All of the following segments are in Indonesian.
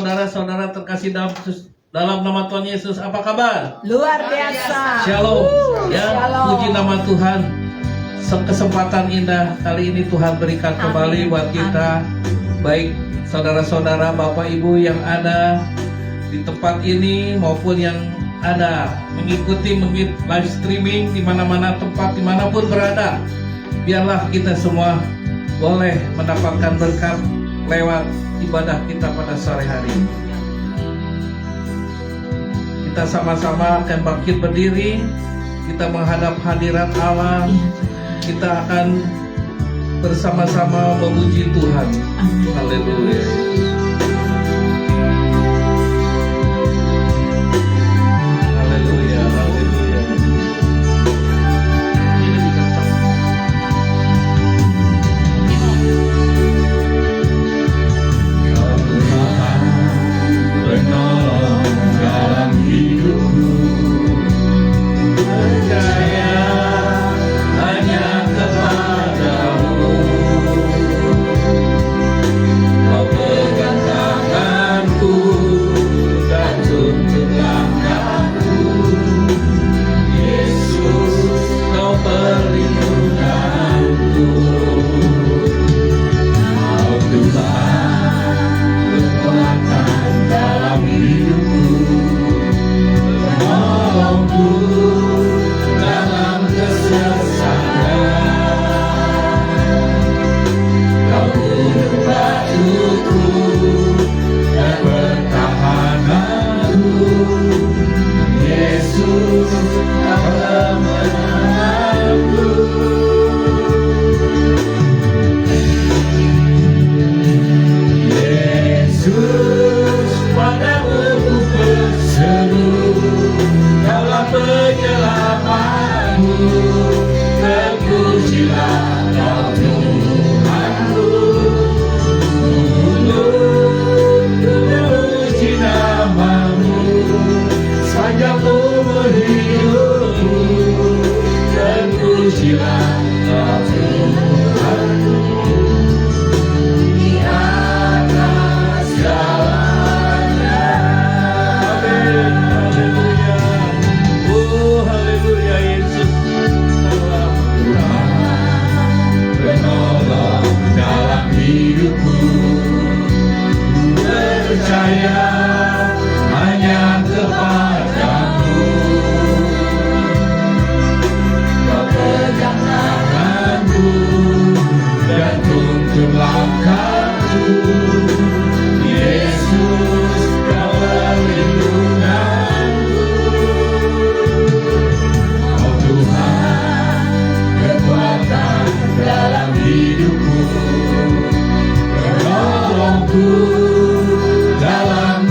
saudara-saudara terkasih dalam nama Tuhan Yesus, apa kabar? Luar biasa. Shalom. Ya, Shalom. puji nama Tuhan. Kesempatan indah kali ini Tuhan berikan kembali buat kita, baik saudara-saudara, Bapak Ibu yang ada di tempat ini maupun yang ada mengikuti live streaming di mana-mana tempat, dimanapun berada. Biarlah kita semua boleh mendapatkan berkat lewat ibadah kita pada sore hari. Kita sama-sama akan bangkit berdiri, kita menghadap hadirat Allah. Kita akan bersama-sama memuji Tuhan. Haleluya. Haleluya, haleluya. Ini dikasih. Kau Tuhan penolong dalam hidupku, percaya hanya kepadamu. Kau pegang tanganku dan tuntun langkahku. Yesus, kau perlindunganku. Kau Tuhan kekuatan dalam hidupku, penolongku dalam kesesakan. Kau gunung batuku dan pertahananku. Yesus, kau kemenanganku. Yesus, padamu ku berseru, Kaulah penyelamatku. Terpujilah Kau Tuhanku. Ku memuji namamu sepanjang umur hidupku. Terpujilah Kau Tuhanku. Di atas segalanya. Amin. Haleluya. Oh, haleluya Yesus. Tuhan penolong dalam hidupku, percaya hanya kepadamu. Kau pegang tanganku dan tuntun langkahku. Yesus, kau perlindunganku. Kau Tuhan kekuatan dalam hidupku, penolongku dalam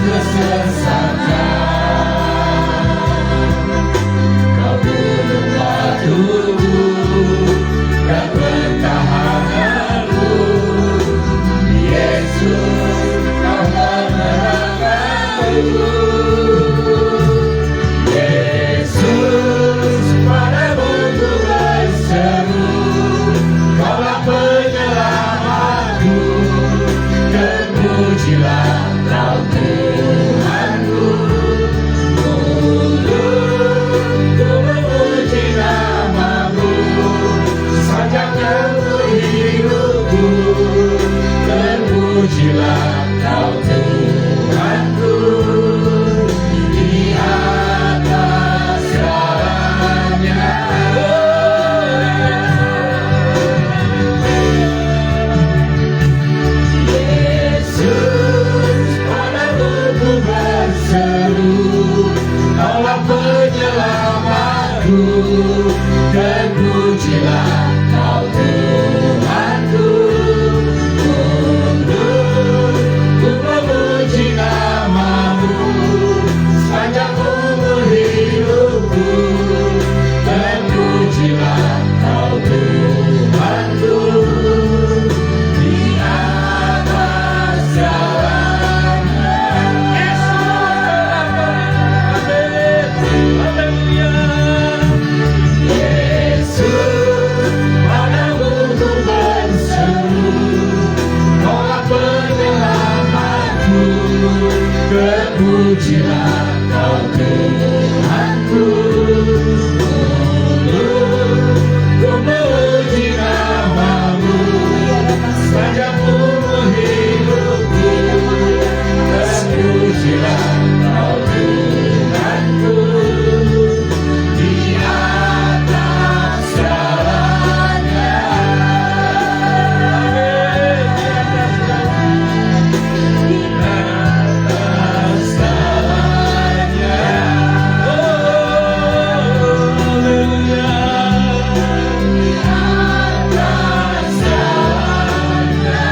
Terpujilah Kau Tuhanku, ku memuji namamu sepanjang umur hidupku. Terpujilah Kau Tuhanku di atas segalanya. Di atas segalanya. Oh, haleluya. Di atas segalanya.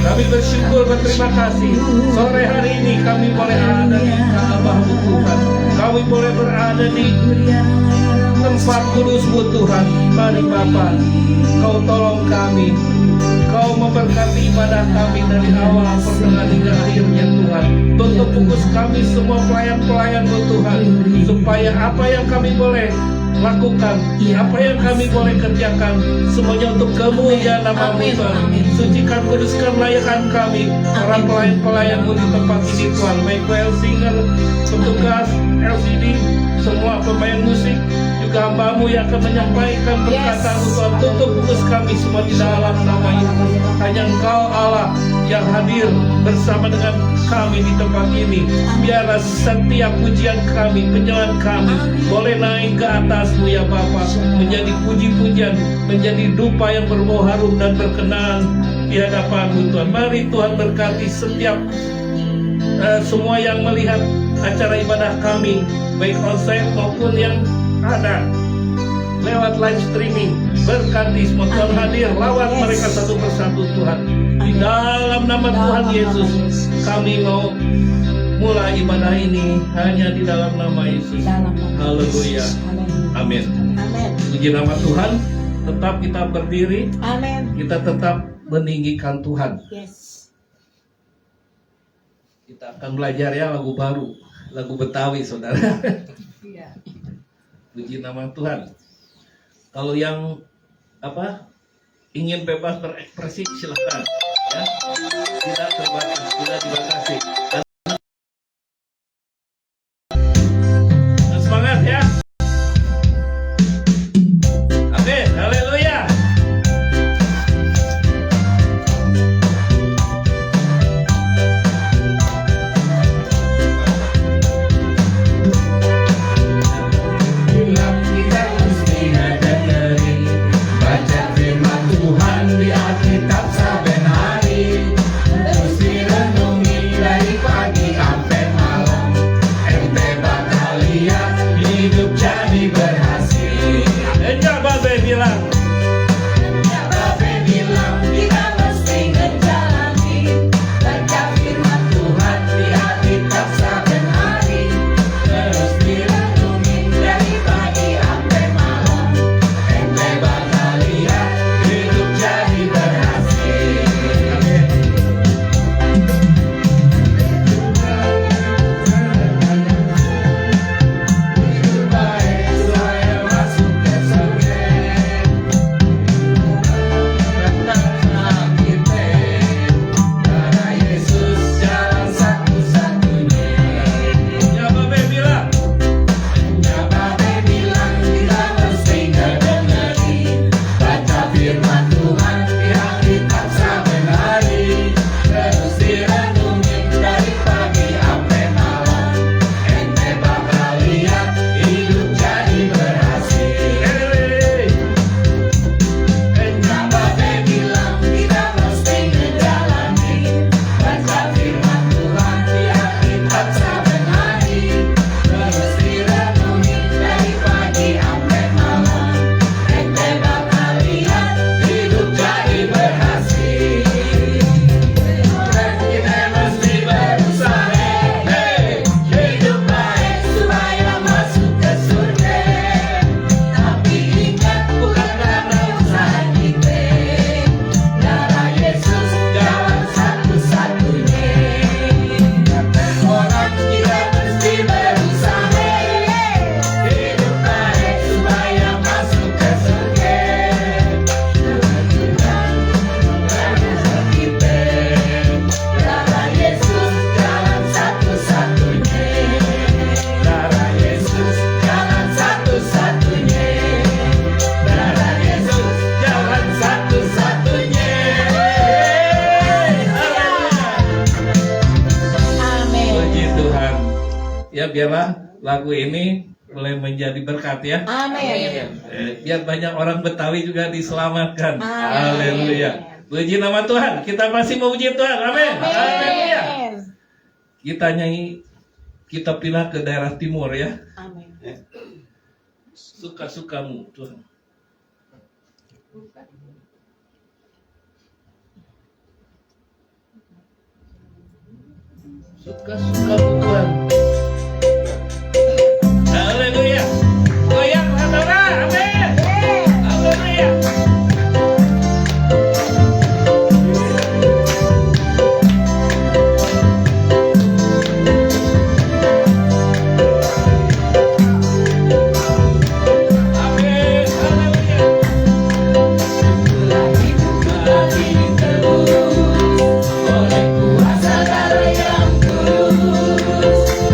Kami bersyukur, berterima kasih. Sore hari ini kami boleh ada di Ka'bah-Mu Tuhan. Kami boleh berada di tempat kudus-Mu Tuhan. Mari Bapa, Kau tolong kami. Kau memberkati ibadah kami dari awal pertengahan hingga akhirnya Tuhan. Tutup fokus kami semua pelayan-pelayan-Mu Tuhan. Supaya apa yang kami boleh lakukan, apa yang kami boleh kerjakan, semuanya untuk kemuliaan nama-Mu Tuhan. Sucikan, kuduskan, layakan kami, para pelayan-pelayan-Mu di tempat ini Tuhan. Baik well singer, petugas, LCD, semua pemain musik, juga hamba-Mu yang akan menyampaikan perkataan-Mu Tuhan. Tutup fokus kami semua di dalam nama Yesus. Hanya Engkau Allah yang hadir bersama dengan kami di tempat ini. Biarlah setiap pujian kami, penyelan kami boleh naik ke atas-Mu ya Bapa, menjadi puji-pujian, menjadi dupa yang berbau harum dan berkenan di hadapan-Mu Tuhan. Mari Tuhan berkati setiap semua yang melihat acara ibadah kami, baik onsite maupun yang ada lewat live streaming. Berkati semua Tuhan hadir, lawat mereka satu persatu Tuhan. Di dalam nama Tuhan Yesus, kami mau mulai ibadah ini hanya di dalam nama Yesus. Haleluya. Amin. Puji nama Tuhan. Tetap kita berdiri. Amin. Kita tetap meninggikan Tuhan. Yes. Kita akan belajar ya lagu baru, lagu Betawi, saudara. Iya. Puji nama Tuhan. Kalau yang ingin bebas berekspresi, silakan ya, tidak terbatas, tidak dibatasi. Semangat ya, amin, haleluya. Bilang kita mesti ngedengerin, baca firman Tuhan di Alkitab saben hari, terus direnungi dari pagi sampai malam. Ente bakal lihat hidup jadi berhasil. Enggak babe bilang, Ya Babe bilang kita mesti ngejalanin, baca firman Tuhan di Alkitab saben hari, terus direnungin dari pagi sampai malam. Ente bakal lihat hidup jadi berhasil. Hidup baik supaya masuk ke surga. Karena Yesus jalan satu-satunya. ya babe bilang, Ya Babe bilang kita mesti ngedengerin, baca firman Tuhan di Alkitab saben hari, terus direnungin dari pagi sampai malam. Ente bakal lihat hidup jadi berhasil. Ya Babe bilang kita mesti ngejalanin, baca firman Tuhan di Alkitab saben hari, terus direnungin dari pagi sampai malam. Ente bakal lihat hidup jadi berhasil. Dan kita mesti berusaha, hidup baik supaya masuk ke surga. Tapi ingat bukan karena usaha kita, darah Yesus jalan satu-satunya. Kata orang kita mesti berusaha, hidup baik supaya masuk ke surga. Bukan karena usaha kita, darah Yesus jalan satu-satunya. Darah Yesus jalan satu-satunya. Darah Yesus jalan satu-satunya. Amin. puji Tuhan. Ya biarlah lagu ini boleh menjadi berkat ya. Amin. Biar banyak orang Betawi juga diselamatkan. Amin. Haleluya. Puji nama Tuhan. Kita masih memuji Tuhan. Amin. Haleluya. Amin. Kita nyanyi, kita pindah ke daerah timur ya. Amin. Suka-sukamu Tuhan. Suka-sukamu Tuhan. Haleluya. Goyang saudara. Amin. Haleluya. Amin. Haleluya. Lagi terus oleh kuasa darah yang kudus.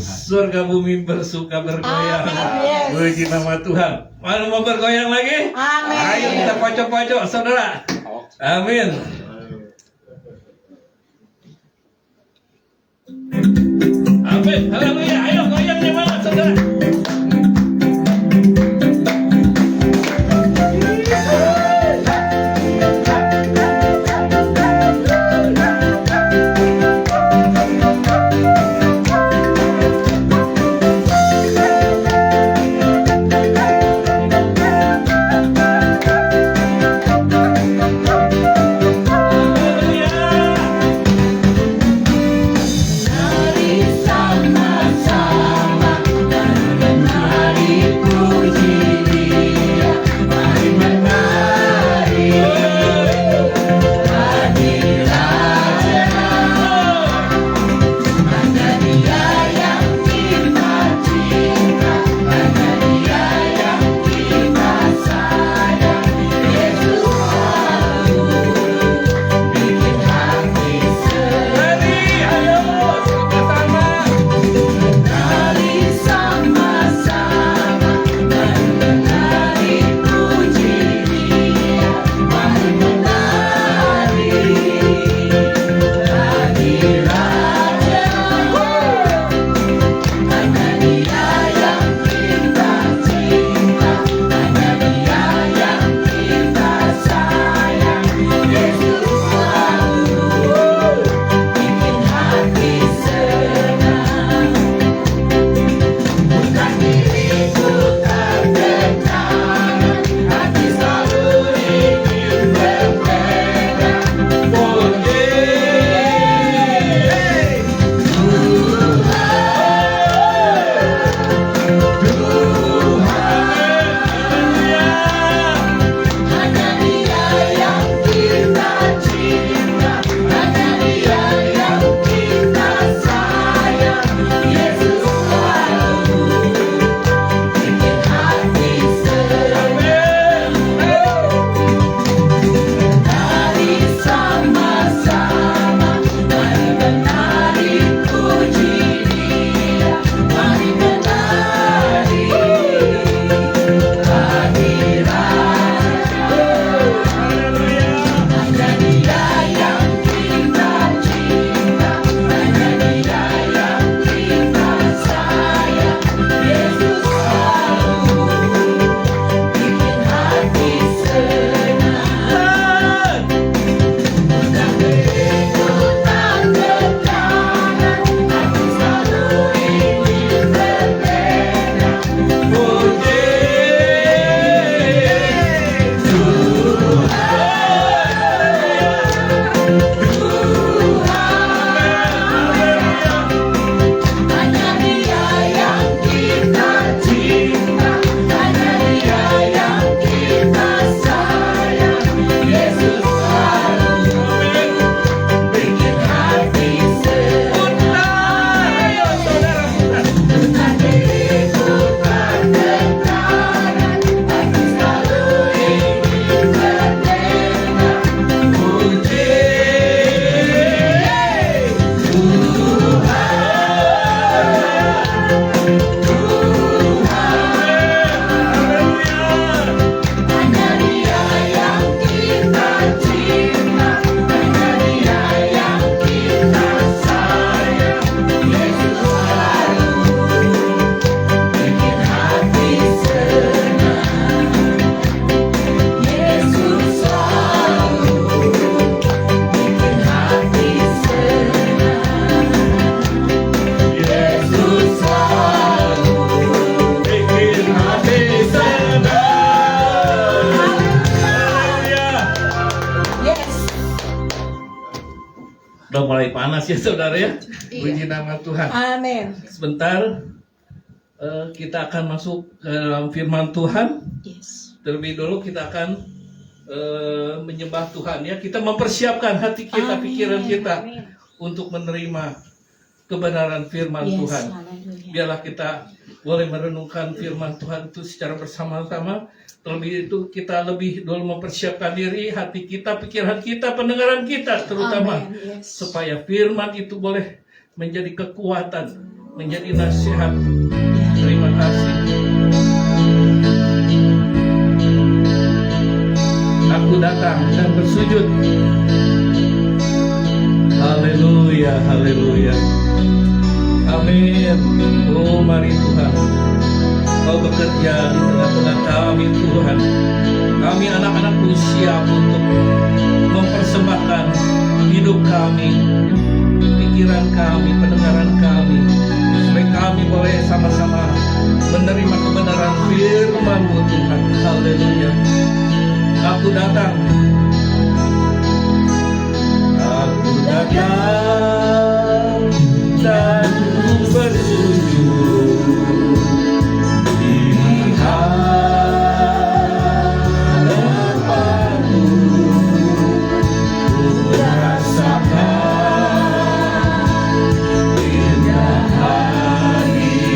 Surga bumi bersuka bergoyang. Amin, yes. Puji nama Tuhan. Mau bergoyang lagi? Amin. Ayo kita pojok-pojok, saudara. Amin. Amin. Haleluya. Ayo goyang di mana, saudara? Udah mulai panas ya saudara ya. Puji nama Tuhan. Amin. Sebentar kita akan masuk ke dalam firman Tuhan. Yes. Terlebih dulu kita akan menyembah Tuhan ya. Kita mempersiapkan hati kita, Amin. pikiran kita Amin. untuk menerima kebenaran firman Yes, Tuhan. haleluya. Biarlah kita boleh merenungkan firman Tuhan itu secara bersama-sama. Terlebih itu kita lebih dulu mempersiapkan diri, hati kita, pikiran kita, pendengaran kita terutama. Amin, yes. Supaya firman itu boleh menjadi kekuatan menjadi nasihat. Terima kasih. Aku datang dan bersujud. Haleluya, haleluya. Amin. Oh mari Tuhan, Kau bekerja di tengah-tengah kami Tuhan. Kami anak-anak-Mu siap untuk mempersembahkan hidup kami, pikiran kami, pendengaran kami, supaya kami boleh sama-sama menerima kebenaran firman-Mu Tuhan. Haleluya. Aku datang. Aku datang dan bersujud di hadapan-Mu. Ku rasakan indah hadirat-Mu.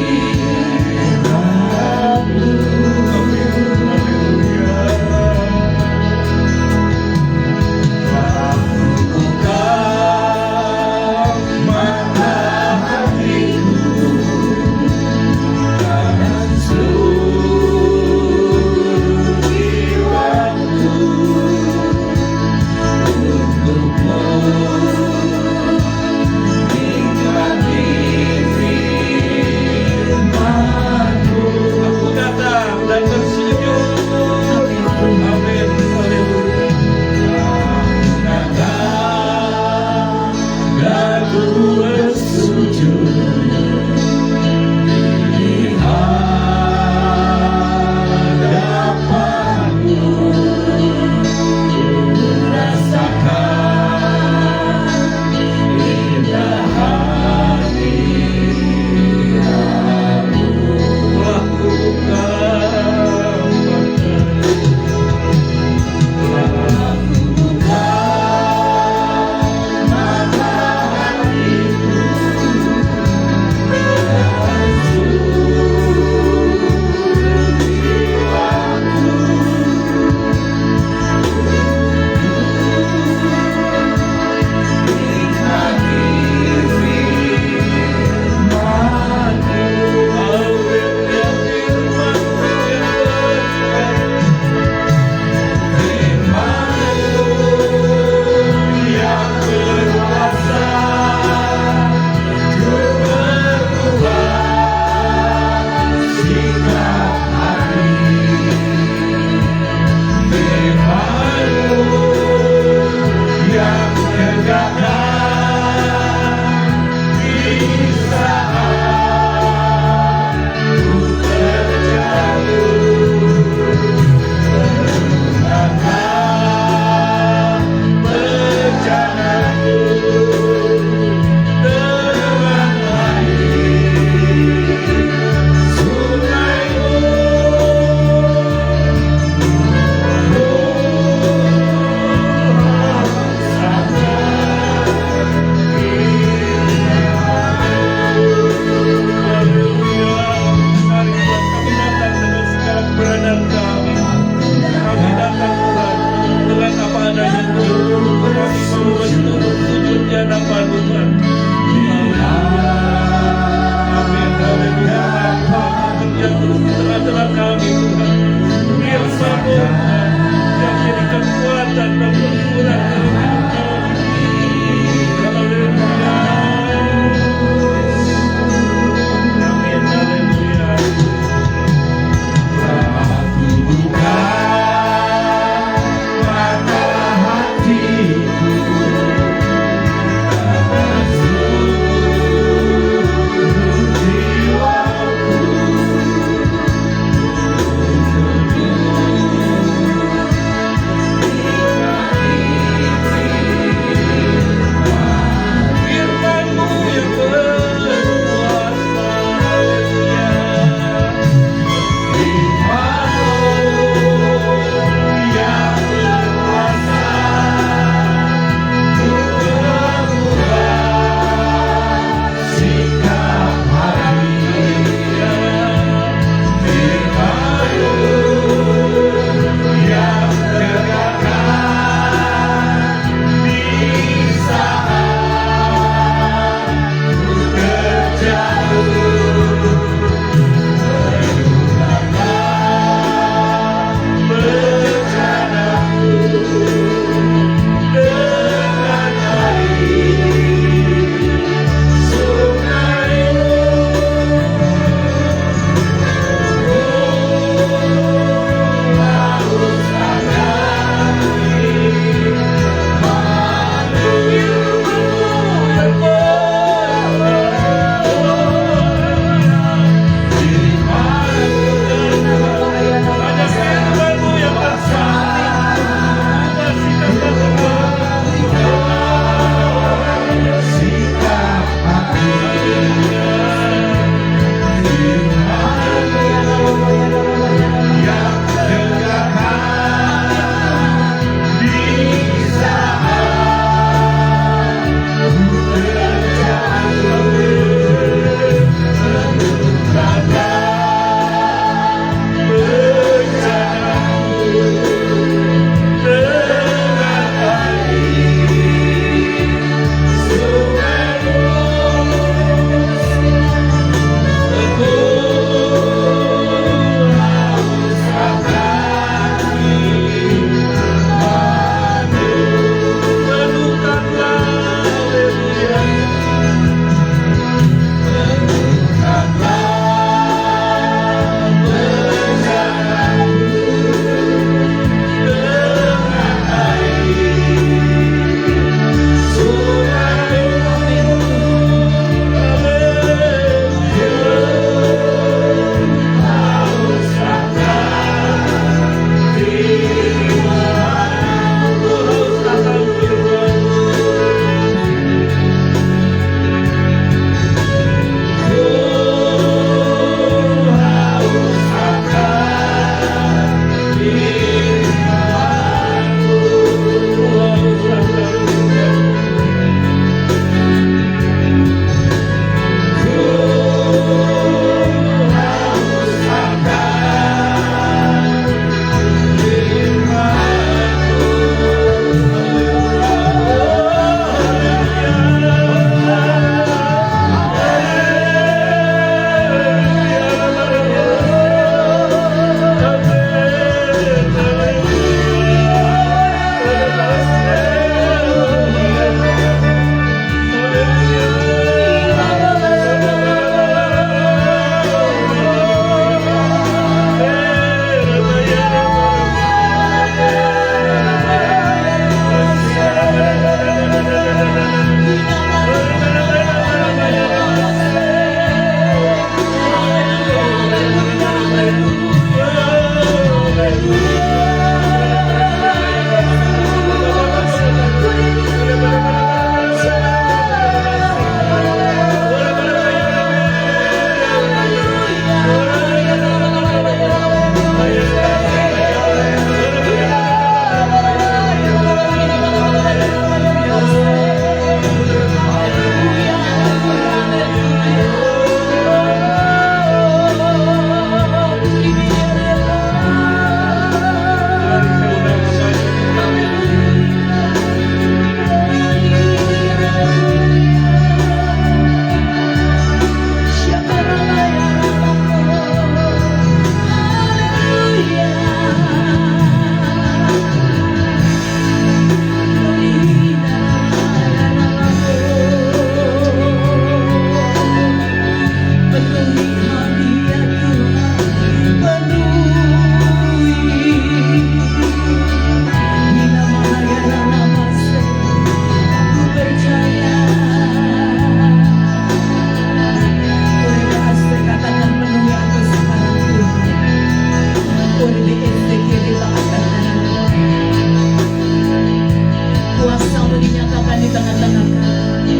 mau dinyatakan di tengah-tengah kami.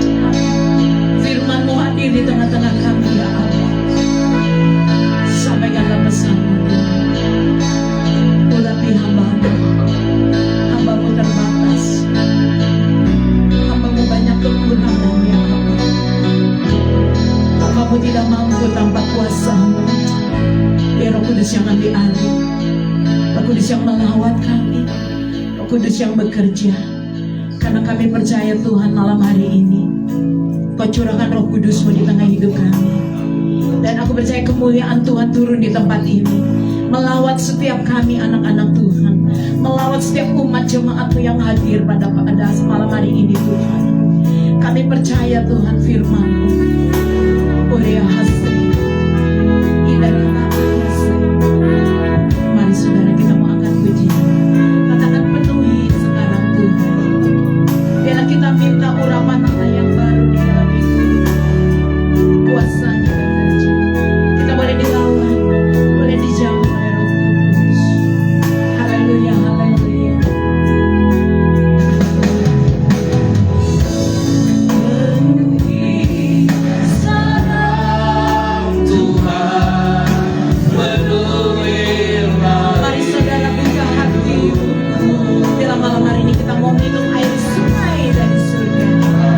Firman-Mu hadir di tengah-tengah kami, ya Allah. Sampaikanlah pesan-Mu, urapi hamba-Mu. Hamba-Mu terbatas, hamba-Mu banyak kekurangan, ya Allah. Hamba-Mu tidak mampu tanpa kuasa-Mu. Biar Roh Kudus yang ambil alih, Roh Kudus yang melawat kami, Roh Kudus yang bekerja. Karena kami percaya Tuhan, malam hari ini Kau curahkan Roh Kudus-Mu di tengah hidup kami. Dan aku percaya kemuliaan Tuhan turun di tempat ini, melawat setiap kami anak-anak Tuhan, melawat setiap umat jemaat-Mu yang hadir pada malam hari ini Tuhan. Kami percaya Tuhan firman-Mu, Urea Hasri, Indah Hasri. Mari saudara kita mau angkat pujian, katakan penuhi sekarang Tuhan. Biarlah kita minta urapan Allah yang baru di dalam hidup, kuasanya bekerja. Kita boleh dilawan, boleh dijamu oleh Roh Kudus. Haleluya, haleluya. Penuhi sekarang Tuhan, penuhilah. Mari saudara buka hati. Bila malam hari ini kita mau minum air sungai dari surga.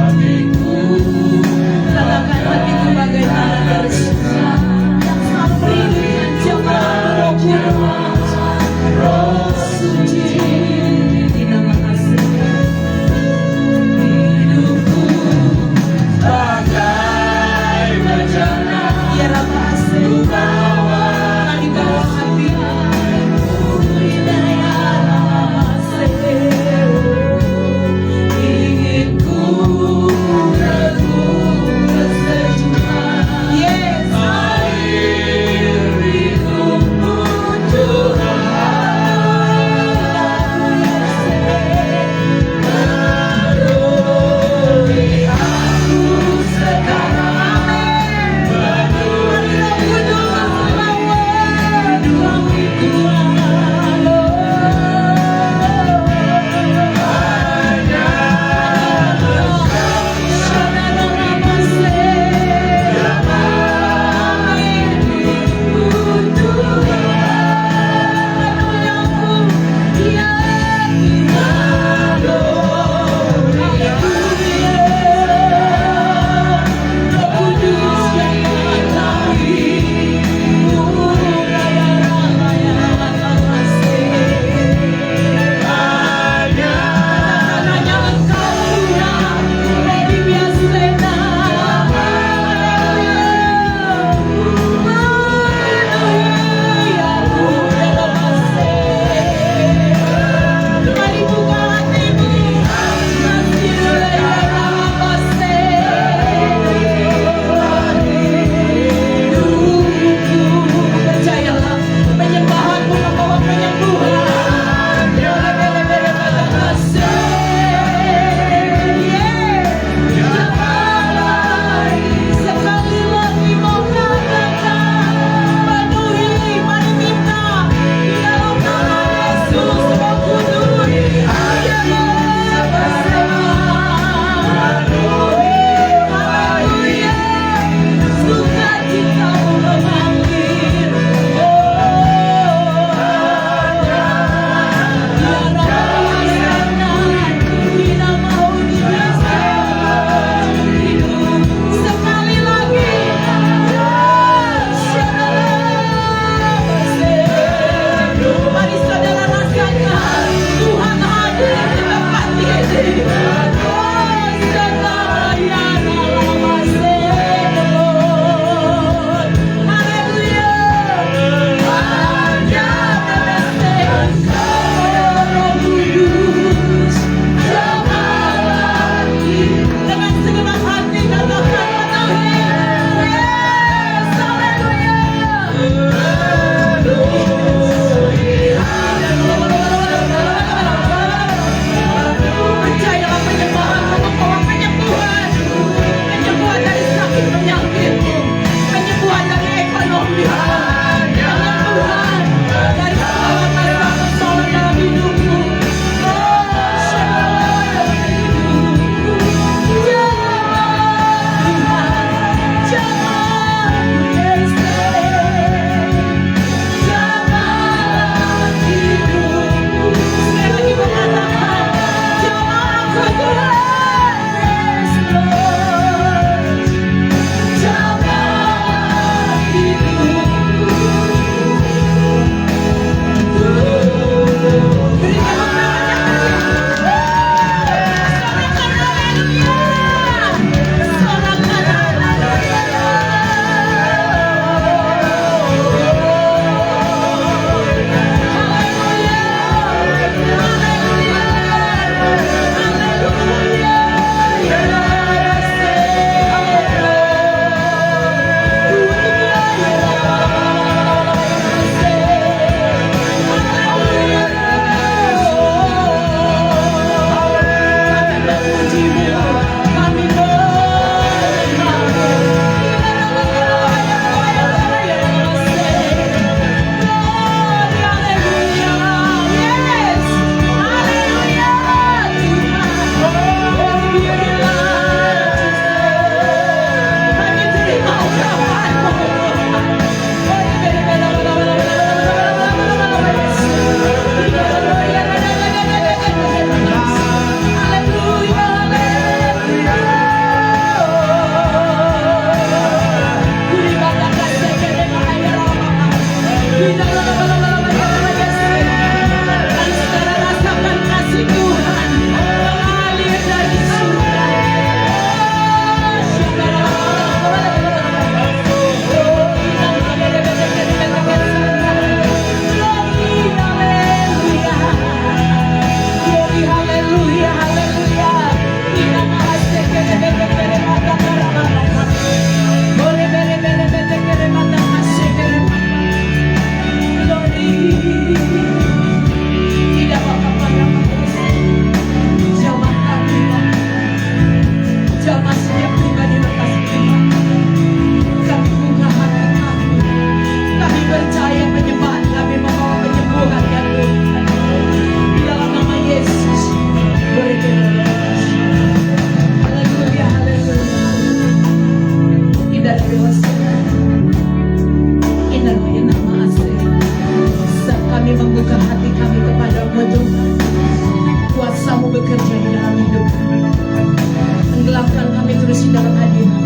kasih dalam hadirat.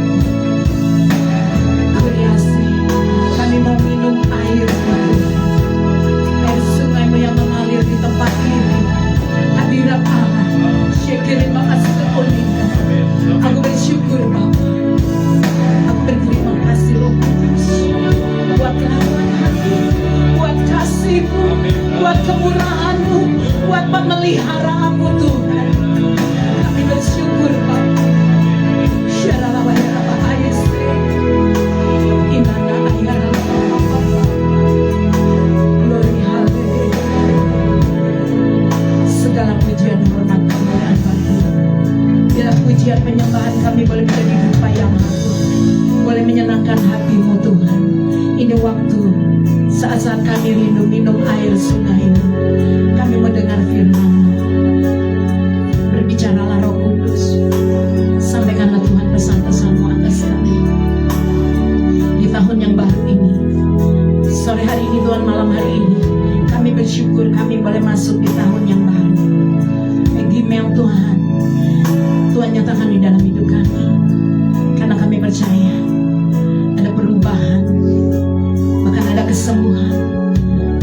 Kuriasi, kami mau minum air sungai-Mu yang mengalir di tempat ini. Hadirat Allah, terima kasih kemuliaan. Aku bersyukur Bapa. Aku berterima kasih Roh Kudus buat kerahiman hati, buat kasih-Mu, buat kemurahan-Mu, buat pemeliharaanmu Tuhan. Kami bersyukur Bapa. Segala pujian hormat kemuliaan bagi biarlah pujian penyembahan kami boleh menjadi dupa yang agung, boleh menyenangkan hati-Mu Tuhan. Ini waktu saat-saat kami rindu minum air sungai-Mu, kami mendengar firman-Mu. Berbicaralah Roh Kudus, sampaikanlah Tuhan pesan-pesan-Mu atas kami di tahun yang baru ini. Sore hari ini Tuhan, malam hari ini kami bersyukur kami boleh masuk di tahun yang baru. Email Tuhan, Tuhan nyatakan di dalam hidup kami, karena kami percaya ada perubahan, bahkan ada kesembuhan,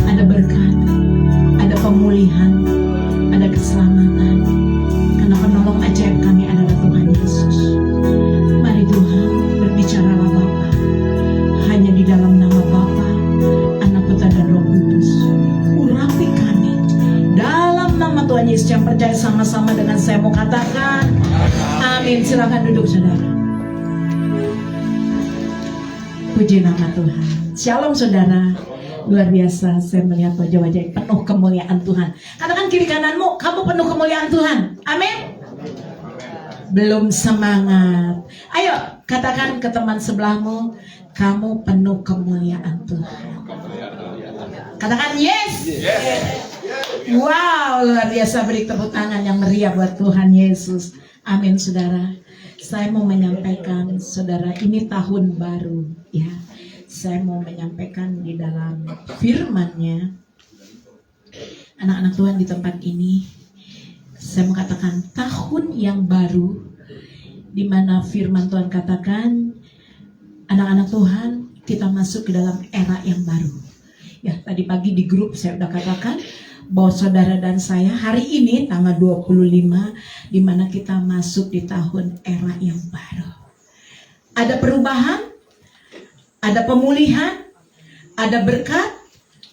ada berkat, ada pemulihan, ada keselamatan, karena penolong ajaib kami adalah Tuhan Yesus. Mari Tuhan, berbicaralah Bapa, hanya di dalam nama Bapa, Anak, Putra dan Roh Kudus. Urapi kami dalam nama Tuhan Yesus. Yang percaya sama-sama dengan saya mau katakan amin. Silakan duduk saudara. Puji nama Tuhan. Shalom saudara. Luar biasa saya melihat wajah-wajah yang penuh kemuliaan Tuhan. Katakan kiri kananmu, kamu penuh kemuliaan Tuhan. Amin. Belum semangat. Ayo katakan ke teman sebelahmu, kamu penuh kemuliaan Tuhan. Katakan yes. Wow, luar biasa. Beri tepuk tangan yang meriah buat Tuhan Yesus. Amin saudara. Saya mau menyampaikan saudara, ini tahun baru ya. Saya mau menyampaikan di dalam firman-Nya. Anak-anak Tuhan di tempat ini, saya mau katakan tahun yang baru, di mana firman Tuhan katakan, anak-anak Tuhan, kita masuk ke dalam era yang baru. Ya, tadi pagi di grup saya udah katakan bahwa saudara dan saya hari ini tanggal 25, di mana kita masuk di tahun era yang baru. Ada perubahan, ada pemulihan, ada berkat,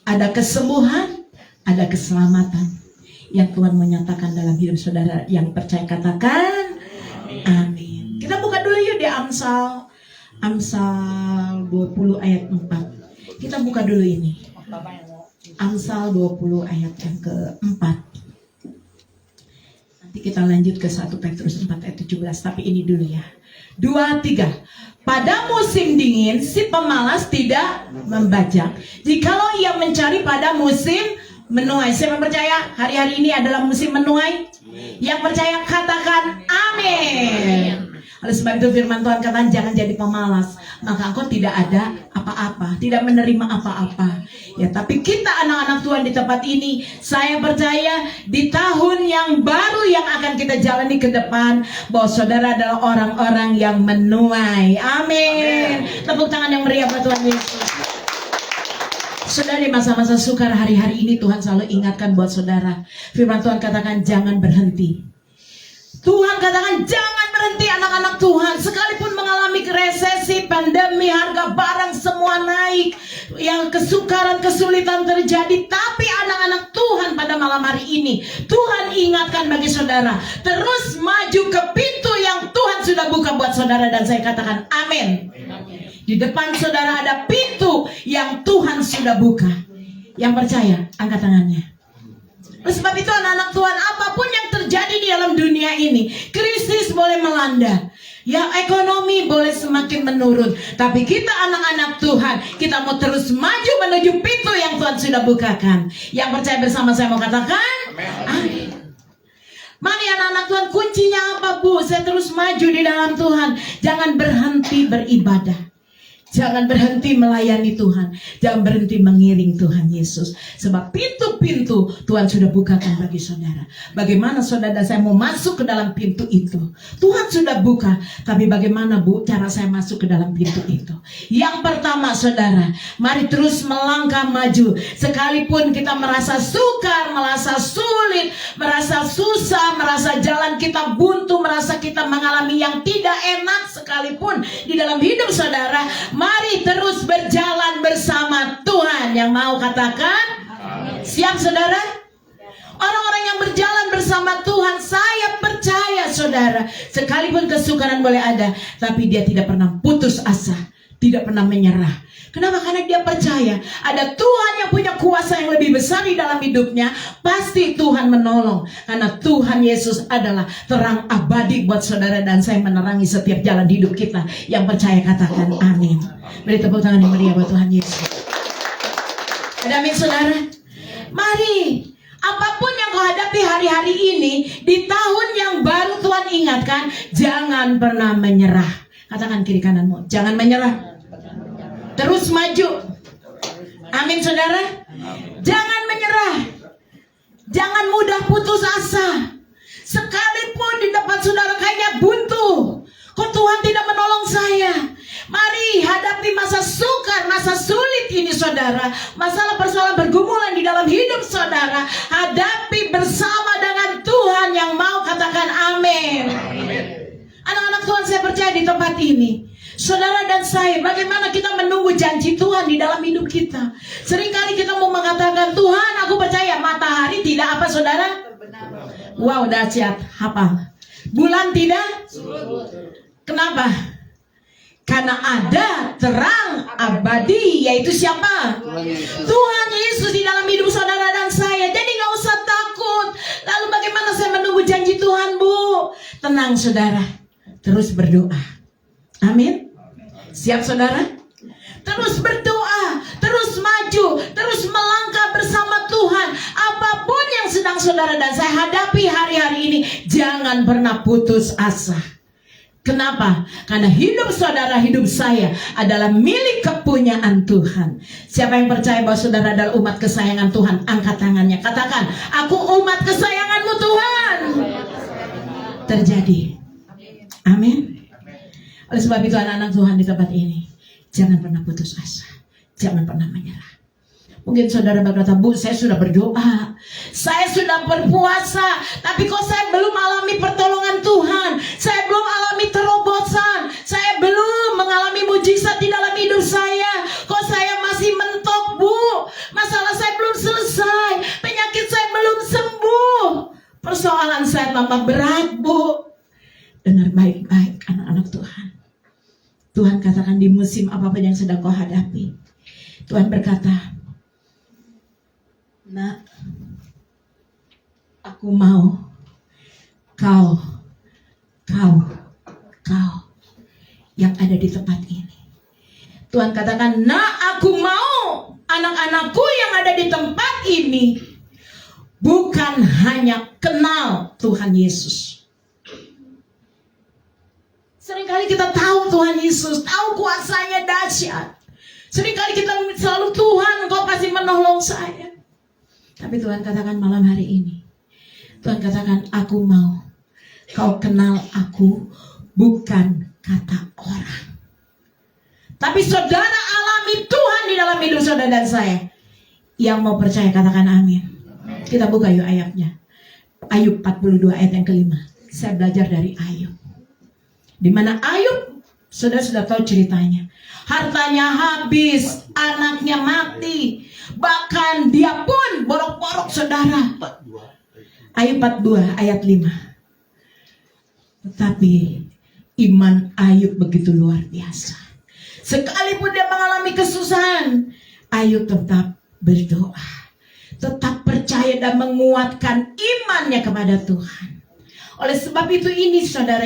ada kesembuhan, ada keselamatan yang Tuhan menyatakan dalam hidup saudara. Yang percaya katakan amin. Kita buka dulu yuk di Amsal 20 ayat 4. Kita buka dulu ini. Amsal 20 ayat yang keempat. Nanti kita lanjut ke 1 Petrus 4 ayat 17. Tapi ini dulu ya. 2, 3. Pada musim dingin si pemalas tidak membajak, jikalau ia mencari pada musim menuai. Saya percaya hari-hari ini adalah musim menuai. Yang percaya katakan amin. Oleh sebab itu firman Tuhan katakan jangan jadi pemalas, maka engkau tidak ada apa-apa, tidak menerima apa-apa. Ya, tapi kita anak-anak Tuhan di tempat ini, saya percaya di tahun yang baru yang akan kita jalani ke depan, bahwa saudara adalah orang-orang yang menuai. Amin. Tepuk tangan yang meriah buat Tuhan Yesus. Saudara, di masa-masa sukar hari-hari ini Tuhan selalu ingatkan buat saudara. Firman Tuhan katakan jangan berhenti. Tuhan katakan jangan berhenti anak-anak Tuhan. Sekalipun mengalami resesi, pandemi, harga barang semua naik, yang kesukaran, kesulitan terjadi, tapi anak-anak Tuhan pada malam hari ini Tuhan ingatkan bagi saudara, terus maju ke pintu yang Tuhan sudah buka buat saudara. Dan saya katakan amin. Di depan saudara ada pintu yang Tuhan sudah buka. Yang percaya angkat tangannya. Oleh sebab itu anak-anak Tuhan, apapun yang terjadi di dalam dunia ini, krisis boleh melanda, ya ekonomi boleh semakin menurun, tapi kita anak-anak Tuhan, kita mau terus maju menuju pintu yang Tuhan sudah bukakan. Yang percaya bersama saya mau katakan amin. Mari anak-anak Tuhan, kuncinya apa Bu? Saya terus maju di dalam Tuhan. Jangan berhenti beribadah, Jangan berhenti melayani Tuhan. Jangan berhenti mengiring Tuhan Yesus. Sebab pintu-pintu Tuhan sudah bukakan bagi saudara. Bagaimana saudara dan saya mau masuk ke dalam pintu itu? Tuhan sudah buka. Tapi bagaimana cara saya masuk ke dalam pintu itu? Yang pertama saudara, mari terus melangkah maju. Sekalipun kita merasa sukar, merasa sulit, merasa susah, merasa jalan kita buntu, merasa kita mengalami yang tidak enak sekalipun di dalam hidup saudara, mari terus berjalan bersama Tuhan. Yang mau katakan siap saudara? Orang-orang yang berjalan bersama Tuhan, saya percaya saudara, sekalipun kesukaran boleh ada, tapi dia tidak pernah putus asa, tidak pernah menyerah. Kenapa? Karena dia percaya ada Tuhan yang punya kuasa yang lebih besar di dalam hidupnya. Pasti Tuhan menolong. Karena Tuhan Yesus adalah terang abadi buat saudara dan saya, menerangi setiap jalan hidup kita. Yang percaya katakan amin. Beri tepuk tangan yang meriah buat Tuhan Yesus. Ada amin saudara? Mari, apapun yang kau hadapi hari-hari ini, di tahun yang baru Tuhan ingatkan, jangan pernah menyerah. Katakan kiri kananmu, jangan menyerah. Terus maju. Amin saudara. Jangan menyerah. Jangan mudah putus asa. Sekalipun di depan saudara kayaknya buntu, kok Tuhan tidak menolong saya? Mari hadapi masa sukar, masa sulit ini saudara. Masalah persoalan bergumulan di dalam hidup saudara, hadapi bersama dengan Tuhan. Yang mau katakan amin. Anak-anak Tuhan, saya percaya di tempat ini, saudara dan saya, bagaimana kita menunggu janji Tuhan di dalam hidup kita. Seringkali kita mau mengatakan, Tuhan aku percaya matahari tidak apa saudara? Wow, dahsyat, hafal. Bulan tidak? Kenapa? Karena ada terang abadi, yaitu siapa? Tuhan Yesus di dalam hidup saudara dan saya. Jadi gak usah takut. Lalu bagaimana saya menunggu janji Tuhan, Bu? Tenang saudara, terus berdoa. Amin. Siap saudara? Terus berdoa, terus maju, terus melangkah bersama Tuhan. Apapun yang sedang saudara dan saya hadapi hari-hari ini, jangan pernah putus asa. Kenapa? Karena hidup saudara, hidup saya adalah milik kepunyaan Tuhan. Siapa yang percaya bahwa saudara adalah umat kesayangan Tuhan? Angkat tangannya, katakan, aku umat kesayanganmu Tuhan. Terjadi. Amin. Oleh sebab itu anak-anak Tuhan di tempat ini, jangan pernah putus asa, jangan pernah menyerah. Mungkin saudara berkata, Bu, saya sudah berdoa, saya sudah berpuasa, tapi kok saya belum alami pertolongan Tuhan, saya belum alami terobosan, saya belum mengalami mujizat di dalam hidup saya. Kok saya masih mentok, Bu? Masalah saya belum selesai, penyakit saya belum sembuh, persoalan saya tambah berat, Bu. Dengar baik-baik anak-anak Tuhan. Tuhan katakan di musim apapun yang sedang kau hadapi, Tuhan berkata, Nak, aku mau kau yang ada di tempat ini. Tuhan katakan, nak, aku mau anak-anakku yang ada di tempat ini bukan hanya kenal Tuhan Yesus. Seringkali kita tahu Tuhan Yesus, tahu kuasanya dahsyat. Seringkali kita selalu, Tuhan, Engkau pasti menolong saya. Tapi Tuhan katakan malam hari ini, Tuhan katakan, aku mau kau kenal aku bukan kata orang, tapi saudara alami Tuhan di dalam hidup saudara dan saya. Yang mau percaya katakan amin. Kita buka yuk ayatnya. Ayub 42 ayat yang kelima. Saya belajar dari Ayub. Di mana Ayub, saudara sudah tahu ceritanya. Hartanya habis, anaknya mati, bahkan dia pun borok-borok saudara. Ayub 42 ayat 5. Tetapi iman Ayub begitu luar biasa. Sekalipun dia mengalami kesusahan, Ayub tetap berdoa, tetap percaya dan menguatkan imannya kepada Tuhan. Oleh sebab itu ini saudara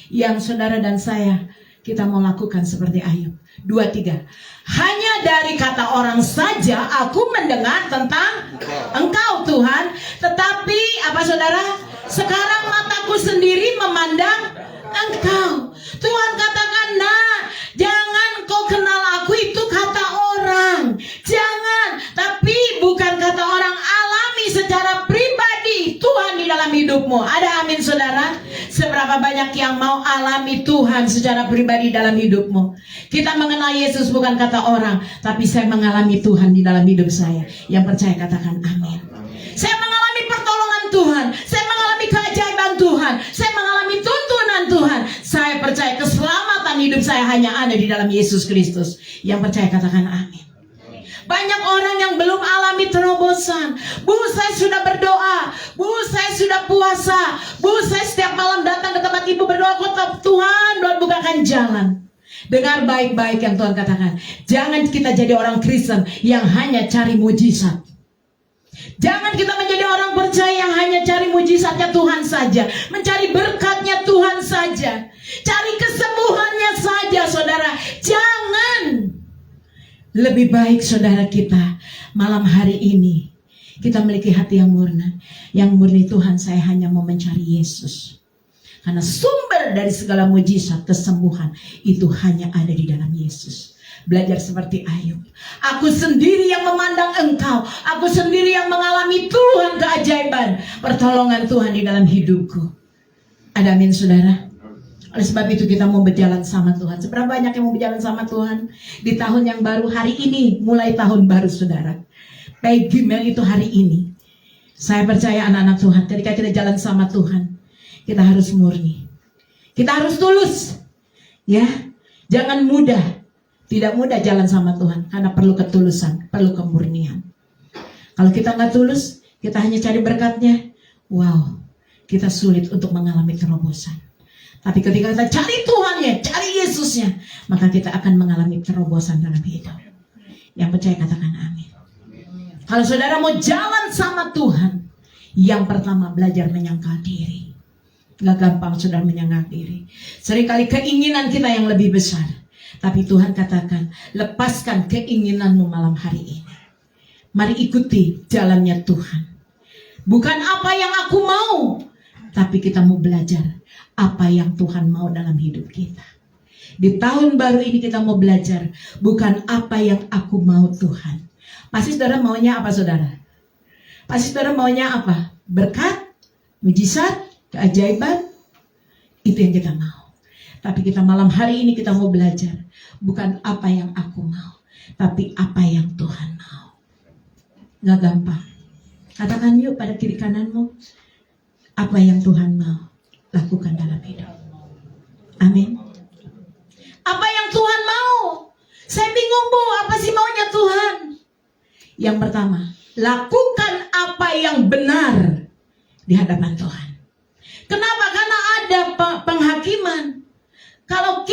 yang saudara dan saya, kita mau lakukan seperti Ayub. 2-3. Hanya dari kata orang saja aku mendengar tentang Engkau Tuhan, tetapi apa saudara? Sekarang mataku sendiri memandang Engkau. Tuhan katakan, nah, jangan kau kenal hidupmu. Ada amin saudara? Seberapa banyak yang mau alami Tuhan secara pribadi dalam hidupmu? Kita mengenal Yesus bukan kata orang, tapi saya mengalami Tuhan di dalam hidup saya. Yang percaya katakan amin. Saya mengalami pertolongan Tuhan, saya mengalami keajaiban Tuhan, saya mengalami tuntunan Tuhan. Saya percaya keselamatan hidup saya hanya ada di dalam Yesus Kristus. Yang percaya katakan amin. Banyak orang yang belum alami terobosan. Bu, saya sudah berdoa. Bu, saya sudah puasa. Bu, saya setiap malam datang ke tempat ibu berdoa. Kota Tuhan, Tuhan bukakan jalan. Dengar baik-baik yang Tuhan katakan. Jangan kita jadi orang Kristen yang hanya cari mujizat. Jangan kita menjadi orang percaya yang hanya cari mujizatnya Tuhan saja. Mencari berkatnya Tuhan saja. Cari kesembuhannya saja, saudara. Jangan. Lebih baik saudara kita malam hari ini kita memiliki hati yang murni. Yang murni Tuhan, saya hanya mau mencari Yesus. Karena sumber dari segala mujizat kesembuhan itu hanya ada di dalam Yesus. Belajar seperti Ayub. Aku sendiri yang memandang engkau. Aku sendiri yang mengalami Tuhan keajaiban. Pertolongan Tuhan di dalam hidupku. Ada amin saudara? Oleh sebab itu kita mau berjalan sama Tuhan. Seberapa banyak yang mau berjalan sama Tuhan? Di tahun yang baru hari ini, mulai tahun baru saudara. Baik Gimel itu hari ini. Saya percaya anak-anak Tuhan, ketika kita jalan sama Tuhan, kita harus murni. Kita harus tulus. Ya, jangan mudah. Tidak mudah jalan sama Tuhan, karena perlu ketulusan, perlu kemurnian. Kalau kita nggak tulus, kita hanya cari berkatnya. Wow, kita sulit untuk mengalami terobosan. Tapi ketika kita cari Tuhannya, cari Yesusnya, maka kita akan mengalami terobosan dalam hidup. Yang percaya katakan amin. Kalau saudara mau jalan sama Tuhan, yang pertama belajar menyangkal diri. Gak gampang saudara menyangkal diri. Seringkali keinginan kita yang lebih besar. Tapi Tuhan katakan, lepaskan keinginanmu malam hari ini. Mari ikuti jalannya Tuhan. Bukan apa yang aku mau, tapi kita mau belajar apa yang Tuhan mau dalam hidup kita. Di tahun baru ini kita mau belajar, bukan apa yang aku mau Tuhan. Pasti saudara maunya apa saudara? Pasti saudara maunya apa? Berkat, mujizat, keajaiban. Itu yang kita mau. Tapi kita malam hari ini kita mau belajar, bukan apa yang aku mau, tapi apa yang Tuhan mau. Gak gampang. Katakan yuk pada kiri kananmu, apa yang Tuhan mau lakukan dalam hidup. Amin. Apa yang Tuhan mau? Saya bingung bu, apa sih maunya Tuhan? Yang pertama, lakukan apa yang benar di hadapan Tuhan. Kenapa? Karena ada penghakiman. Kalau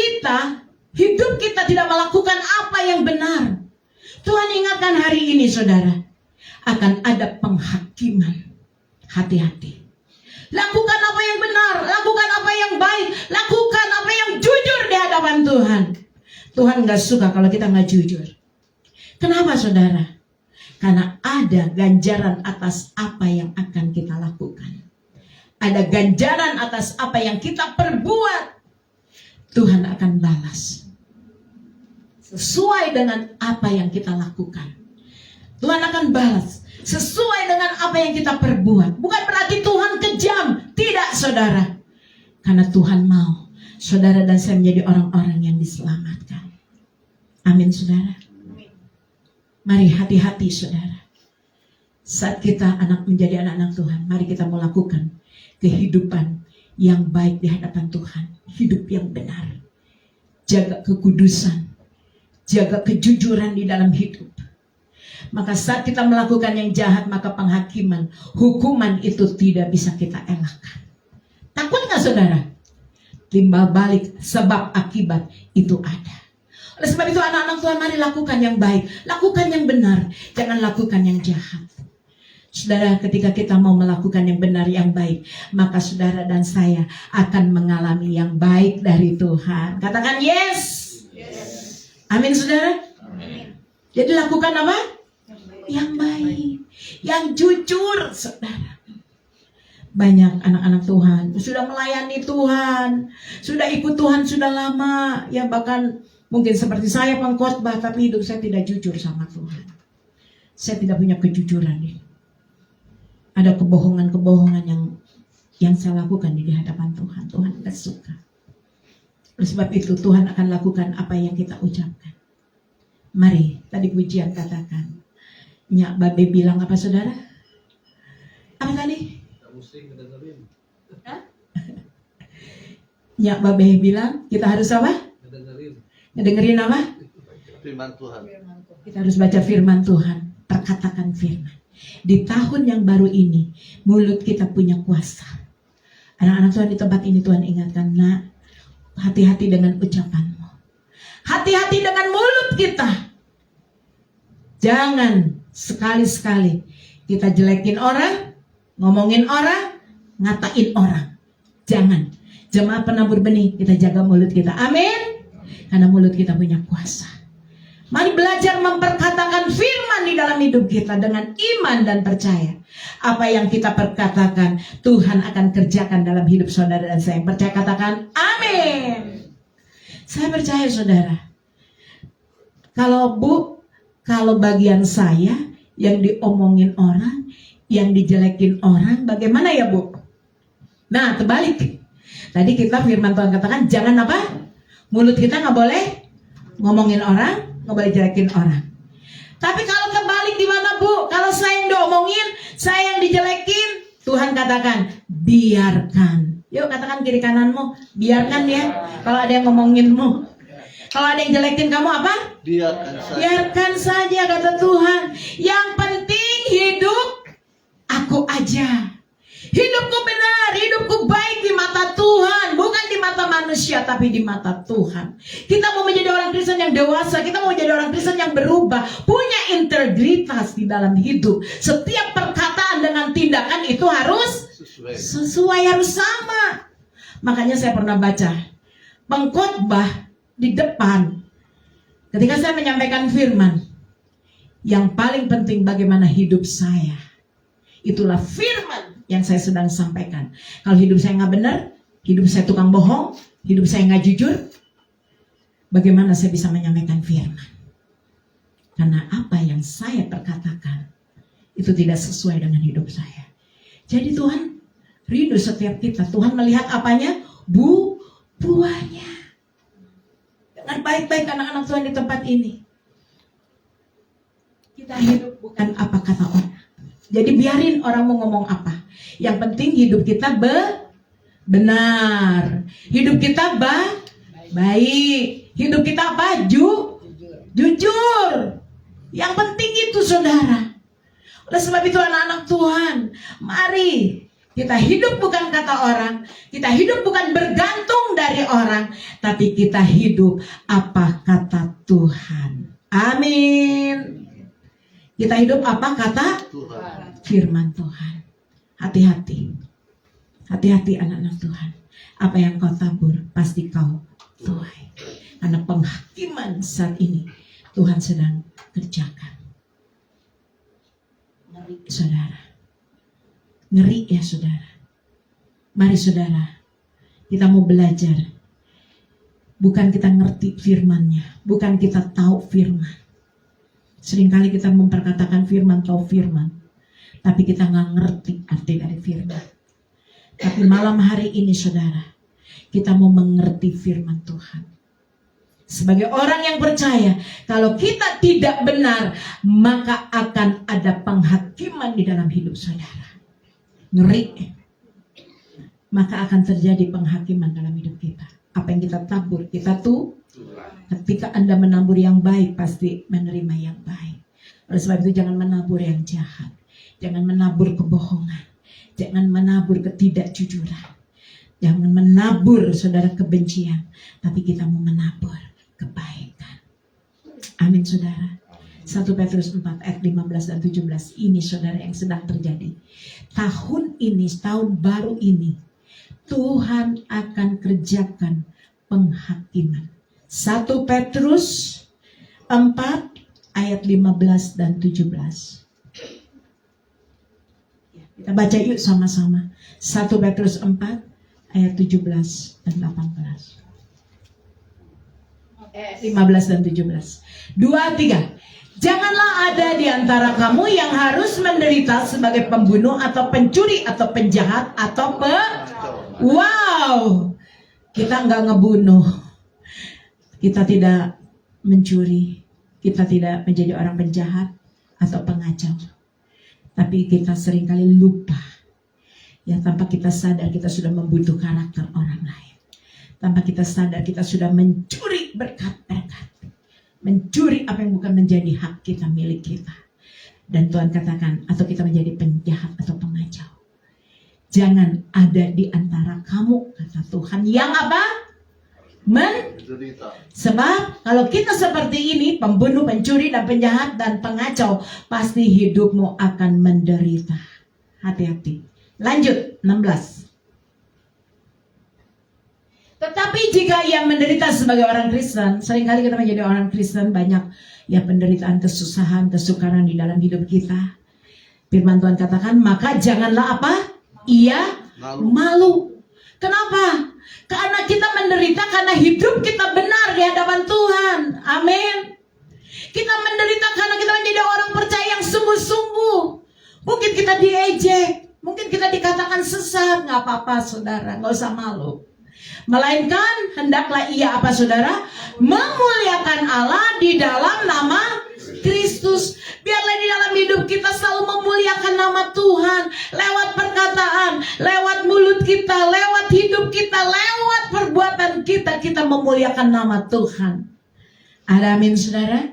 hidup kita tidak melakukan apa yang benar, Tuhan ingatkan hari ini saudara, akan ada penghakiman. Hati-hati. Lakukan apa yang benar, lakukan apa yang baik, lakukan apa yang jujur di hadapan Tuhan. Tuhan gak suka kalau kita gak jujur. Kenapa saudara? Karena ada ganjaran atas apa yang akan kita lakukan. Ada ganjaran atas apa yang kita perbuat. Tuhan akan balas sesuai dengan apa yang kita lakukan. Tuhan akan balas sesuai dengan apa yang kita perbuat. Bukan berarti Tuhan kejam. Tidak saudara. Karena Tuhan mau saudara dan saya menjadi orang-orang yang diselamatkan. Amin saudara. Mari hati-hati saudara. Saat kita menjadi anak-anak Tuhan, mari kita melakukan kehidupan yang baik di hadapan Tuhan. Hidup yang benar. Jaga kekudusan. Jaga kejujuran di dalam hidup. Maka saat kita melakukan yang jahat, maka penghakiman, hukuman itu tidak bisa kita elakkan. Takut gak saudara? Timbal balik, sebab akibat itu ada. Oleh sebab itu anak-anak Tuhan, mari lakukan yang baik. Lakukan yang benar. Jangan lakukan yang jahat. Saudara, ketika kita mau melakukan yang benar, yang baik, maka saudara dan saya akan mengalami yang baik dari Tuhan. Katakan yes. Amin saudara. Amin. Jadi lakukan apa? Yang baik, yang jujur saudara. Banyak anak-anak Tuhan sudah melayani Tuhan, sudah ikut Tuhan sudah lama, ya bahkan mungkin seperti saya pengkhotbah, tapi hidup saya tidak jujur sama Tuhan. Saya tidak punya kejujuran. Ada kebohongan-kebohongan yang yang saya lakukan di hadapan Tuhan. Tuhan gak suka. Oleh sebab itu Tuhan akan lakukan apa yang kita ucapkan. Mari, tadi pujian katakan, Nyak Babe bilang apa saudara? Apa tadi? Hah? Nyak Babe bilang kita harus apa? Ngedengerin apa? Firman Tuhan. Kita harus baca firman Tuhan, perkatakan firman. Di tahun yang baru ini, mulut kita punya kuasa. Anak-anak Tuhan di tempat ini Tuhan ingatkan, nak, hati-hati dengan ucapanmu. Hati-hati dengan mulut kita. Jangan sekali-sekali kita jelekin orang, ngomongin orang, ngatain orang. Jangan. Jemaat penabur benih, kita jaga mulut kita. Amin. Karena mulut kita punya kuasa. Mari belajar memperkatakan firman di dalam hidup kita dengan iman dan percaya. Apa yang kita perkatakan, Tuhan akan kerjakan dalam hidup saudara dan saya. Yang percaya katakan amin. Saya percaya saudara. Kalau bagian saya yang diomongin orang, yang dijelekin orang, bagaimana ya Bu? Nah, terbalik. Tadi kita firman Tuhan katakan jangan apa? Mulut kita nggak boleh ngomongin orang, nggak boleh jelekin orang. Tapi kalau terbalik di mana Bu? Kalau saya yang diomongin, saya yang dijelekin, Tuhan katakan biarkan. Yuk katakan kiri kananmu, biarkan ya. Kalau ada yang ngomonginmu, kalau ada yang jelekin kamu apa? Biarkan saja. Biarkan saja kata Tuhan. Yang penting hidup aku aja. Hidupku benar, hidupku baik di mata Tuhan, bukan di mata manusia, tapi di mata Tuhan. Kita mau menjadi orang Kristen yang dewasa, kita mau menjadi orang Kristen yang berubah, punya integritas di dalam hidup. Setiap perkataan dengan tindakan itu harus sesuai, harus sama. Makanya saya pernah baca pengkhotbah di depan, ketika saya menyampaikan firman, yang paling penting bagaimana hidup saya. Itulah firman yang saya sedang sampaikan. Kalau hidup saya nggak benar, hidup saya tukang bohong, hidup saya nggak jujur, bagaimana saya bisa menyampaikan firman? Karena apa yang saya perkatakan itu tidak sesuai dengan hidup saya. Jadi Tuhan rindu setiap kita. Tuhan melihat apanya? Buahnya. Dengan baik-baik anak-anak Tuhan di tempat ini. Kita hidup bukan apa kata orang. Jadi biarin orang mau ngomong apa. Yang penting hidup kita benar. Hidup kita baik. Hidup kita apa? Jujur. Yang penting itu saudara. Oleh sebab itu anak-anak Tuhan, mari kita hidup bukan kata orang. Kita hidup bukan bergantung dari orang. Tapi kita hidup apa kata Tuhan. Amin. Kita hidup apa kata Tuhan. Firman Tuhan. Hati-hati. Hati-hati anak-anak Tuhan. Apa yang kau tabur pasti kau tuai. Karena penghakiman saat ini Tuhan sedang kerjakan. Ngeri saudara. Ngeri ya saudara. Mari saudara, kita mau belajar. Bukan kita ngerti firman-Nya, bukan kita tahu firman. Seringkali kita memperkatakan firman, tahu firman, tapi kita nggak ngerti arti dari firman. Tapi malam hari ini saudara, kita mau mengerti firman Tuhan. Sebagai orang yang percaya, kalau kita tidak benar, maka akan ada penghakiman di dalam hidup saudara. Ngeri. Maka akan terjadi penghakiman dalam hidup kita. Apa yang kita tabur, kita tuh ketika Anda menabur yang baik, pasti menerima yang baik. Oleh sebab itu jangan menabur yang jahat. Jangan menabur kebohongan. Jangan menabur ketidakjujuran. Jangan menabur saudara kebencian. Tapi kita mau menabur kebaikan. Amin saudara. 1 Petrus 4 ayat 15 dan 17. Ini saudara yang sedang terjadi. Tahun ini, tahun baru ini, Tuhan akan kerjakan penghakiman. 1 Petrus 4 ayat 15 dan 17. Kita baca yuk sama-sama. 1 Petrus 4 ayat 17 dan 18. 15 dan 17. 2, 3. Janganlah ada di antara kamu yang harus menderita sebagai pembunuh atau pencuri atau penjahat atau Wow, kita nggak ngebunuh, kita tidak mencuri, kita tidak menjadi orang penjahat atau pengacau. Tapi kita seringkali lupa, ya tanpa kita sadar kita sudah membunuh karakter orang lain. Tanpa kita sadar kita sudah mencuri berkat-berkat, mencuri apa yang bukan menjadi hak kita, milik kita. Dan Tuhan katakan, atau kita menjadi penjahat atau pengacau. Jangan ada di antara kamu, kata Tuhan, yang apa? Sebab kalau kita seperti ini, pembunuh, pencuri, dan penjahat, dan pengacau, pasti hidupmu akan menderita. Hati-hati. Lanjut, 16. Tetapi jika ia menderita sebagai orang Kristen, seringkali kita menjadi orang Kristen, banyak ya penderitaan, kesusahan, kesukaran di dalam hidup kita. Firman Tuhan katakan, maka janganlah apa? Ia malu. Kenapa? Karena kita menderita karena hidup kita benar di hadapan Tuhan. Amin. Kita menderita karena kita menjadi orang percaya yang sungguh-sungguh. Mungkin kita diejek, mungkin kita dikatakan sesat. Gak apa-apa saudara, gak usah malu. Melainkan hendaklah ia apa saudara? Memuliakan Allah di dalam nama Kristus. Biarlah di dalam hidup kita selalu memuliakan nama Tuhan. Lewat perkataan, lewat mulut kita, lewat hidup kita, lewat perbuatan kita, kita memuliakan nama Tuhan. Ada amin saudara?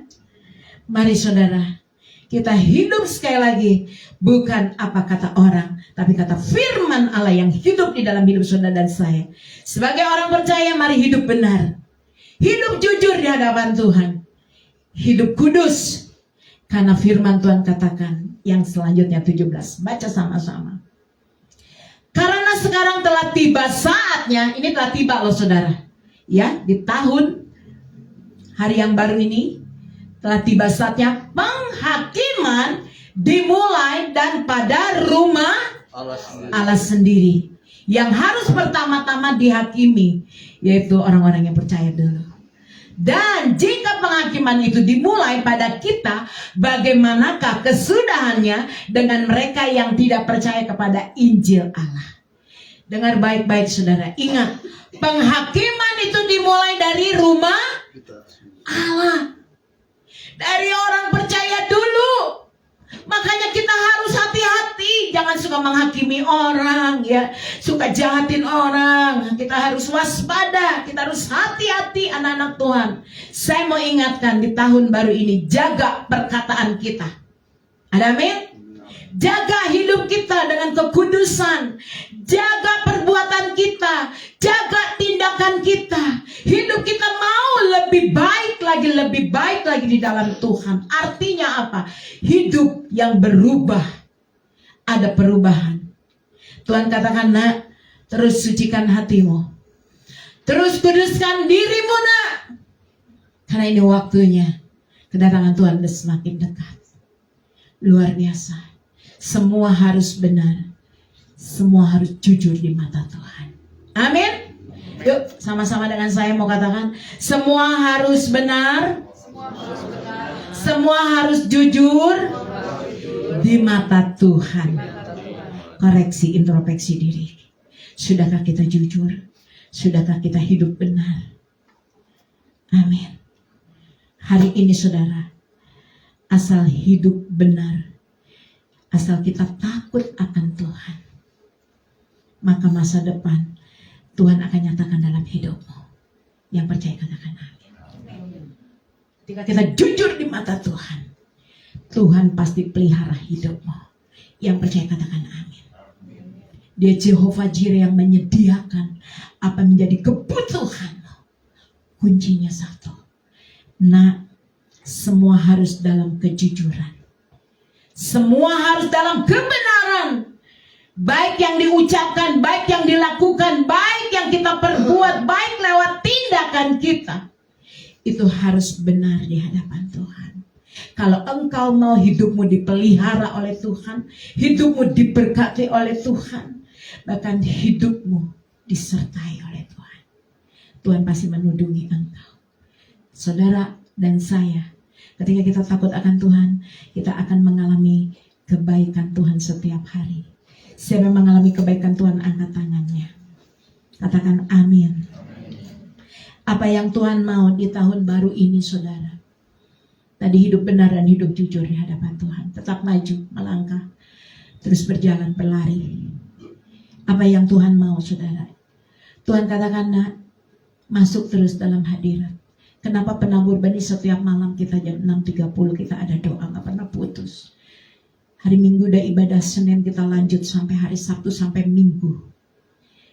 Mari saudara, kita hidup sekali lagi. Bukan apa kata orang, tapi kata firman Allah yang hidup di dalam hidup saudara dan saya. Sebagai orang percaya, mari hidup benar. Hidup jujur di hadapan Tuhan. Hidup kudus. Karena firman Tuhan katakan yang selanjutnya 17. Baca sama-sama. Karena sekarang telah tiba saatnya. Ini telah tiba loh saudara. Ya, di tahun hari yang baru ini telah tiba saatnya penghakiman dimulai dan pada rumah Allah sendiri. Yang harus pertama-tama dihakimi yaitu orang-orang yang percaya dulu. Dan jika penghakiman itu dimulai pada kita, bagaimanakah kesudahannya dengan mereka yang tidak percaya kepada Injil Allah? Dengar baik-baik saudara. Ingat, penghakiman itu dimulai dari rumah Allah. Dari orang percaya dulu. Makanya kita harus hati-hati. Jangan suka menghakimi orang ya, suka jahatin orang. Kita harus waspada. Kita harus hati-hati anak-anak Tuhan. Saya mau ingatkan di tahun baru ini, jaga perkataan kita. Ada amin? Jaga hidup kita dengan kekudusan. Jaga perbuatan kita. Jaga tindakan kita. Hidup kita mau lebih baik lagi di dalam Tuhan. Artinya apa? Hidup yang berubah. Ada perubahan. Tuhan katakan, nak, terus sucikan hatimu. Terus kuduskan dirimu, nak. Karena ini waktunya. Kedatangan Tuhan sudah semakin dekat. Luar biasa. Semua harus benar. Semua harus jujur di mata Tuhan. Amin. Yuk sama-sama dengan saya mau katakan, semua harus benar. Semua harus jujur di mata Tuhan. Koreksi, introspeksi diri. Sudahkah kita jujur? Sudahkah kita hidup benar? Amin. Hari ini saudara, asal hidup benar, asal kita takut akan Tuhan, maka masa depan Tuhan akan nyatakan dalam hidupmu. Yang percaya katakan amin. Ketika kita jujur di mata Tuhan, Tuhan pasti pelihara hidupmu. Yang percaya katakan amin. Dia Jehovah Jireh yang menyediakan apa menjadi kebutuhanmu. Kuncinya satu. Nah, semua harus dalam kejujuran. Semua harus dalam kebenaran. Baik yang diucapkan, baik yang dilakukan, baik yang kita perbuat, baik lewat tindakan kita. Itu harus benar di hadapan Tuhan. Kalau engkau mau hidupmu dipelihara oleh Tuhan, hidupmu diberkati oleh Tuhan, bahkan hidupmu disertai oleh Tuhan, Tuhan pasti menudungi engkau. saudara dan saya, ketika kita takut akan Tuhan, kita akan mengalami kebaikan Tuhan setiap hari. Siapa yang mengalami kebaikan Tuhan, angkat tangannya. Katakan amin. Apa yang Tuhan mau di tahun baru ini, saudara? Tadi hidup benar dan hidup jujur di hadapan Tuhan. Tetap maju, melangkah, terus berjalan, berlari. Apa yang Tuhan mau, saudara? Tuhan katakan, nak, masuk terus dalam hadirat. Kenapa penabur benih setiap malam kita jam 6.30 kita ada doa, gak pernah putus. Hari Minggu udah ibadah, Senin kita lanjut sampai hari Sabtu sampai Minggu.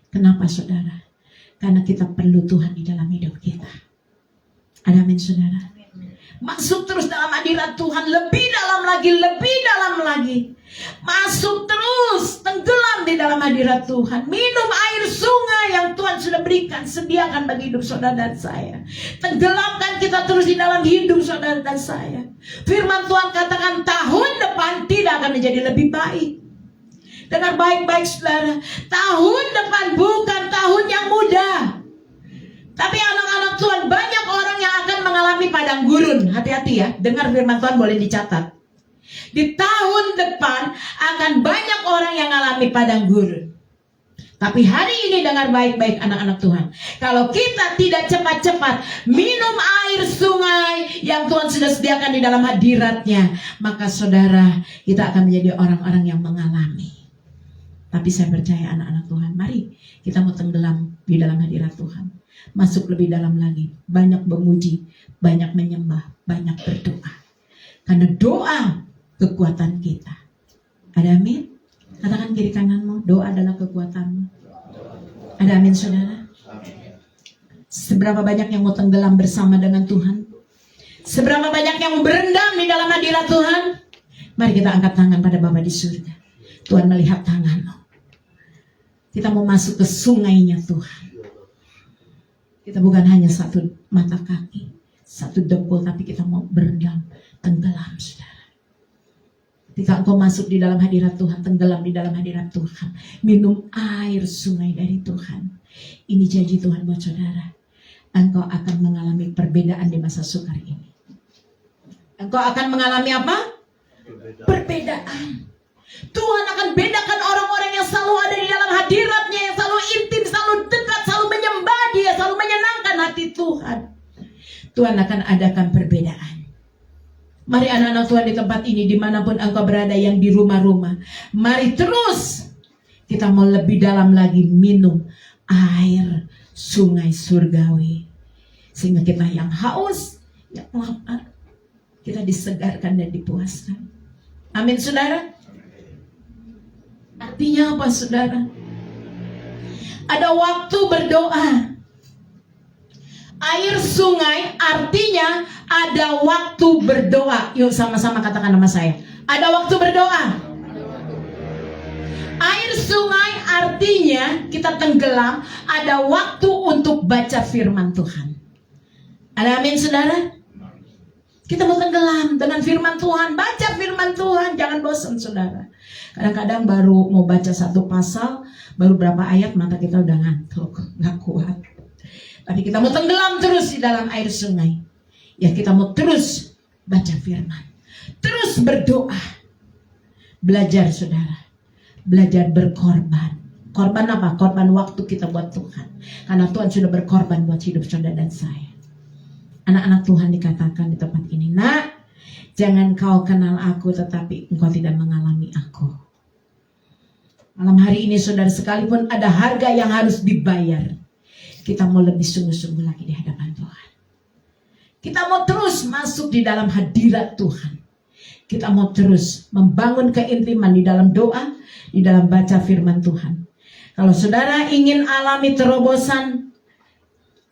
Kenapa, saudara? Karena kita perlu Tuhan di dalam hidup kita. Ada amin, saudara? Masuk terus dalam hadirat Tuhan, lebih dalam lagi, lebih dalam lagi. Masuk terus, tenggelam di dalam hadirat Tuhan. Minum air sungai yang Tuhan sudah berikan, sediakan bagi hidup saudara dan saya. Tenggelamkan kita terus di dalam hidup saudara dan saya. Firman Tuhan katakan tahun depan tidak akan menjadi lebih baik. Dengar baik-baik, saudara. Tahun depan bukan tahun yang mudah. Tapi anak-anak Tuhan, banyak orang yang akan mengalami padang gurun. Hati-hati ya, dengar firman Tuhan, boleh dicatat. Di tahun depan akan banyak orang yang alami padang gurun. Tapi hari ini dengar baik-baik anak-anak Tuhan. Kalau kita tidak cepat-cepat minum air sungai yang Tuhan sudah sediakan di dalam hadiratnya, maka saudara, kita akan menjadi orang-orang yang mengalami. Tapi saya percaya anak-anak Tuhan, mari kita mau tenggelam di dalam hadirat Tuhan. Masuk lebih dalam lagi. Banyak memuji, banyak menyembah, banyak berdoa. Karena doa kekuatan kita. Ada amin? Katakan kiri kananmu, doa adalah kekuatanmu. Ada amin, saudara? Seberapa banyak yang mau tenggelam bersama dengan Tuhan? Seberapa banyak yang mau berendam di dalam hadirat Tuhan? Mari kita angkat tangan pada Bapa di surga. Tuhan melihat tanganmu. Kita mau masuk ke sungainya Tuhan. Kita bukan hanya satu mata kaki, satu dempul, tapi kita mau berendam, tenggelam, saudara. Ketika engkau masuk di dalam hadirat Tuhan, tenggelam di dalam hadirat Tuhan, minum air sungai dari Tuhan. Ini janji Tuhan buat saudara. Engkau akan mengalami perbedaan di masa sukar ini. Engkau akan mengalami apa? Perbedaan. Tuhan akan bedakan orang-orang yang selalu ada di dalam hadiratnya, yang selalu intim, selalu dekat, selalu menyembah Dia, selalu menyenangkan hati Tuhan. Tuhan akan adakan perbedaan. Mari anak-anak Tuhan di tempat ini, dimanapun engkau berada, yang di rumah-rumah, mari terus kita mau lebih dalam lagi minum air sungai surgawi. Sehingga kita yang haus, yang lapar, kita disegarkan dan dipuaskan. Amin, saudara. Artinya apa, saudara? Ada waktu berdoa. Air sungai artinya ada waktu berdoa. Yuk sama-sama katakan nama saya. Ada waktu berdoa. Air sungai artinya kita tenggelam. Ada waktu untuk baca firman Tuhan. Ada amin, saudara? Kita mau tenggelam dengan firman Tuhan. Baca firman Tuhan. Jangan bosan, saudara. Kadang-kadang baru mau baca satu pasal, baru berapa ayat mata kita udah ngantuk, gak kuat. Tapi kita mau tenggelam terus di dalam air sungai. Ya, kita mau terus baca firman, terus berdoa. Belajar, saudara. Belajar berkorban. Korban apa? Korban waktu kita buat Tuhan. Karena Tuhan sudah berkorban buat hidup saudara dan saya. Anak-anak Tuhan dikatakan di tempat ini, nak, jangan kau kenal aku tetapi engkau tidak mengalami aku. Malam hari ini saudara, sekalipun ada harga yang harus dibayar, kita mau lebih sungguh-sungguh lagi di hadapan Tuhan. Kita mau terus masuk di dalam hadirat Tuhan. Kita mau terus membangun keintiman di dalam doa, di dalam baca firman Tuhan. Kalau saudara ingin alami terobosan,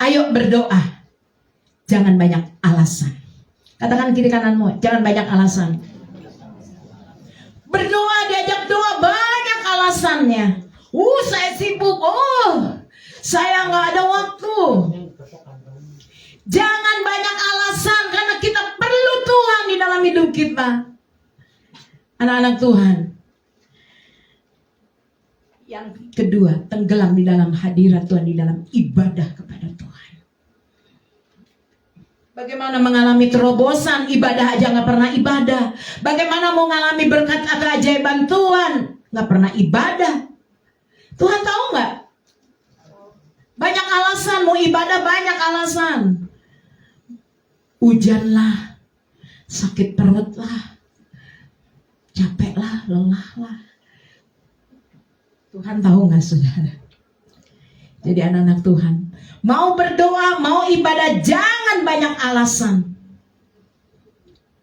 ayo berdoa. Jangan banyak alasan. Katakan kiri kananmu, jangan banyak alasan. Berdoa, diajak doa, banyak alasannya. Saya sibuk. Saya nggak ada waktu. Jangan banyak alasan, karena kita perlu Tuhan di dalam hidup kita. Anak-anak Tuhan. Yang kedua, tenggelam di dalam hadirat Tuhan, di dalam ibadah kepada Tuhan. Bagaimana mengalami terobosan, ibadah aja nggak pernah ibadah. Bagaimana mau mengalami berkat keajaiban Tuhan, nggak pernah ibadah. Tuhan tahu nggak? Banyak alasan mau ibadah, banyak alasan. Hujan lah, sakit perut lah, capek lah, lelah lah. Tuhan tahu nggak saudara? Jadi anak-anak Tuhan, mau berdoa, mau ibadah, jangan banyak alasan.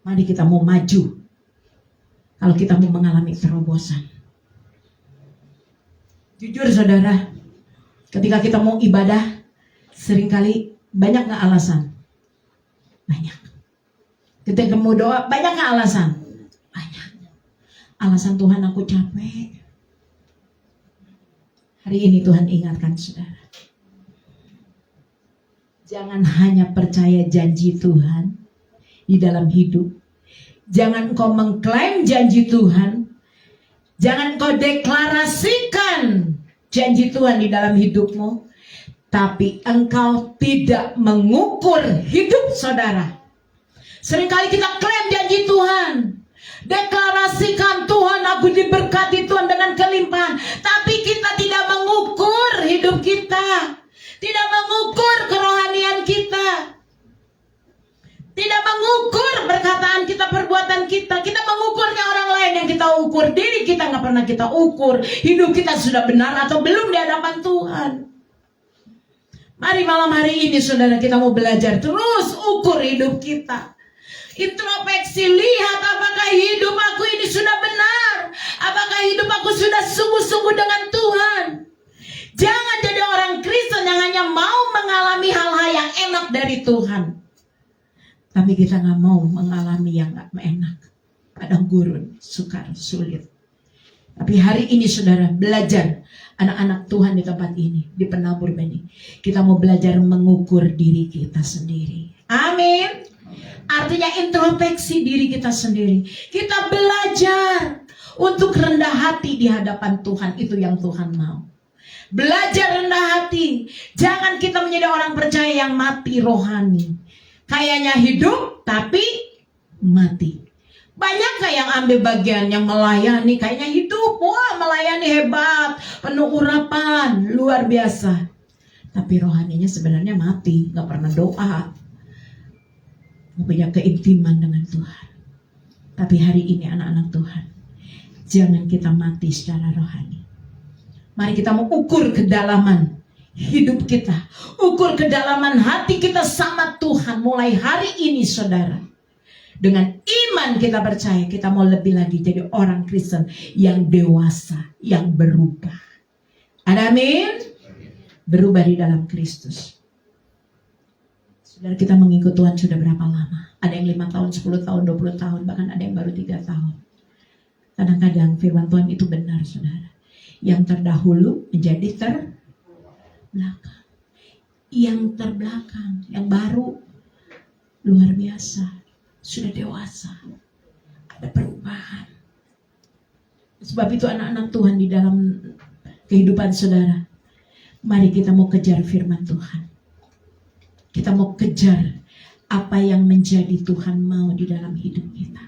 Mari kita mau maju. Kalau kita mau mengalami terobosan. Jujur saudara, ketika kita mau ibadah, seringkali banyak nggak alasan? Banyak. Ketika mau doa, banyak nggak alasan? Banyak. Alasan Tuhan, aku capek. Hari ini Tuhan ingatkan saudara, jangan hanya percaya janji Tuhan di dalam hidup. Jangan kau mengklaim janji Tuhan. Jangan kau deklarasikan janji Tuhan di dalam hidupmu. Tapi engkau tidak mengukur hidup saudara. Seringkali kita klaim janji Tuhan. Deklarasikan Tuhan, aku diberkati Tuhan dengan kelimpahan. Tapi kita tidak mengukur hidup kita. Tidak mengukur kerohanian kita. Tidak mengukur perkataan kita, perbuatan kita. Kita mengukurnya orang lain yang kita ukur. Diri kita nggak pernah kita ukur. Hidup kita sudah benar atau belum di hadapan Tuhan. Mari malam hari ini saudara, kita mau belajar terus ukur hidup kita. Introspeksi, lihat apakah hidup aku ini sudah benar. Apakah hidup aku sudah sungguh-sungguh dengan Tuhan. Jangan jadi orang Kristen yang hanya mau mengalami hal-hal yang enak dari Tuhan. Tapi kita gak mau mengalami yang gak enak. Padang gurun, sukar, sulit. Tapi hari ini saudara, belajar. Anak-anak Tuhan di tempat ini, di penabur benih, kita mau belajar mengukur diri kita sendiri. Amin. Artinya introspeksi diri kita sendiri. Kita belajar untuk rendah hati di hadapan Tuhan. Itu yang Tuhan mau. Belajar rendah hati. Jangan kita menjadi orang percaya yang mati rohani. Kayaknya hidup tapi mati. Banyak yang ambil bagian yang melayani, kayaknya hidup, wah melayani hebat, penuh urapan, luar biasa. Tapi rohaninya sebenarnya mati, gak pernah doa, gak punya keintiman dengan Tuhan. Tapi hari ini anak-anak Tuhan, jangan kita mati secara rohani. Mari kita mau ukur kedalaman hidup kita, ukur kedalaman hati kita sama Tuhan mulai hari ini saudara. Dengan iman kita percaya kita mau lebih lagi jadi orang Kristen yang dewasa, yang berubah. Amin. Berubah di dalam Kristus. Saudara, kita mengikut Tuhan sudah berapa lama? Ada yang 5 tahun, 10 tahun, 20 tahun, bahkan ada yang baru 3 tahun. Kadang-kadang firman Tuhan itu benar saudara. Yang terdahulu menjadi terbelakang. Yang terbelakang, yang baru luar biasa. Sudah dewasa, ada perubahan. Sebab itu anak-anak Tuhan di dalam kehidupan saudara, mari kita mau kejar firman Tuhan. Kita mau kejar apa yang menjadi Tuhan mau di dalam hidup kita.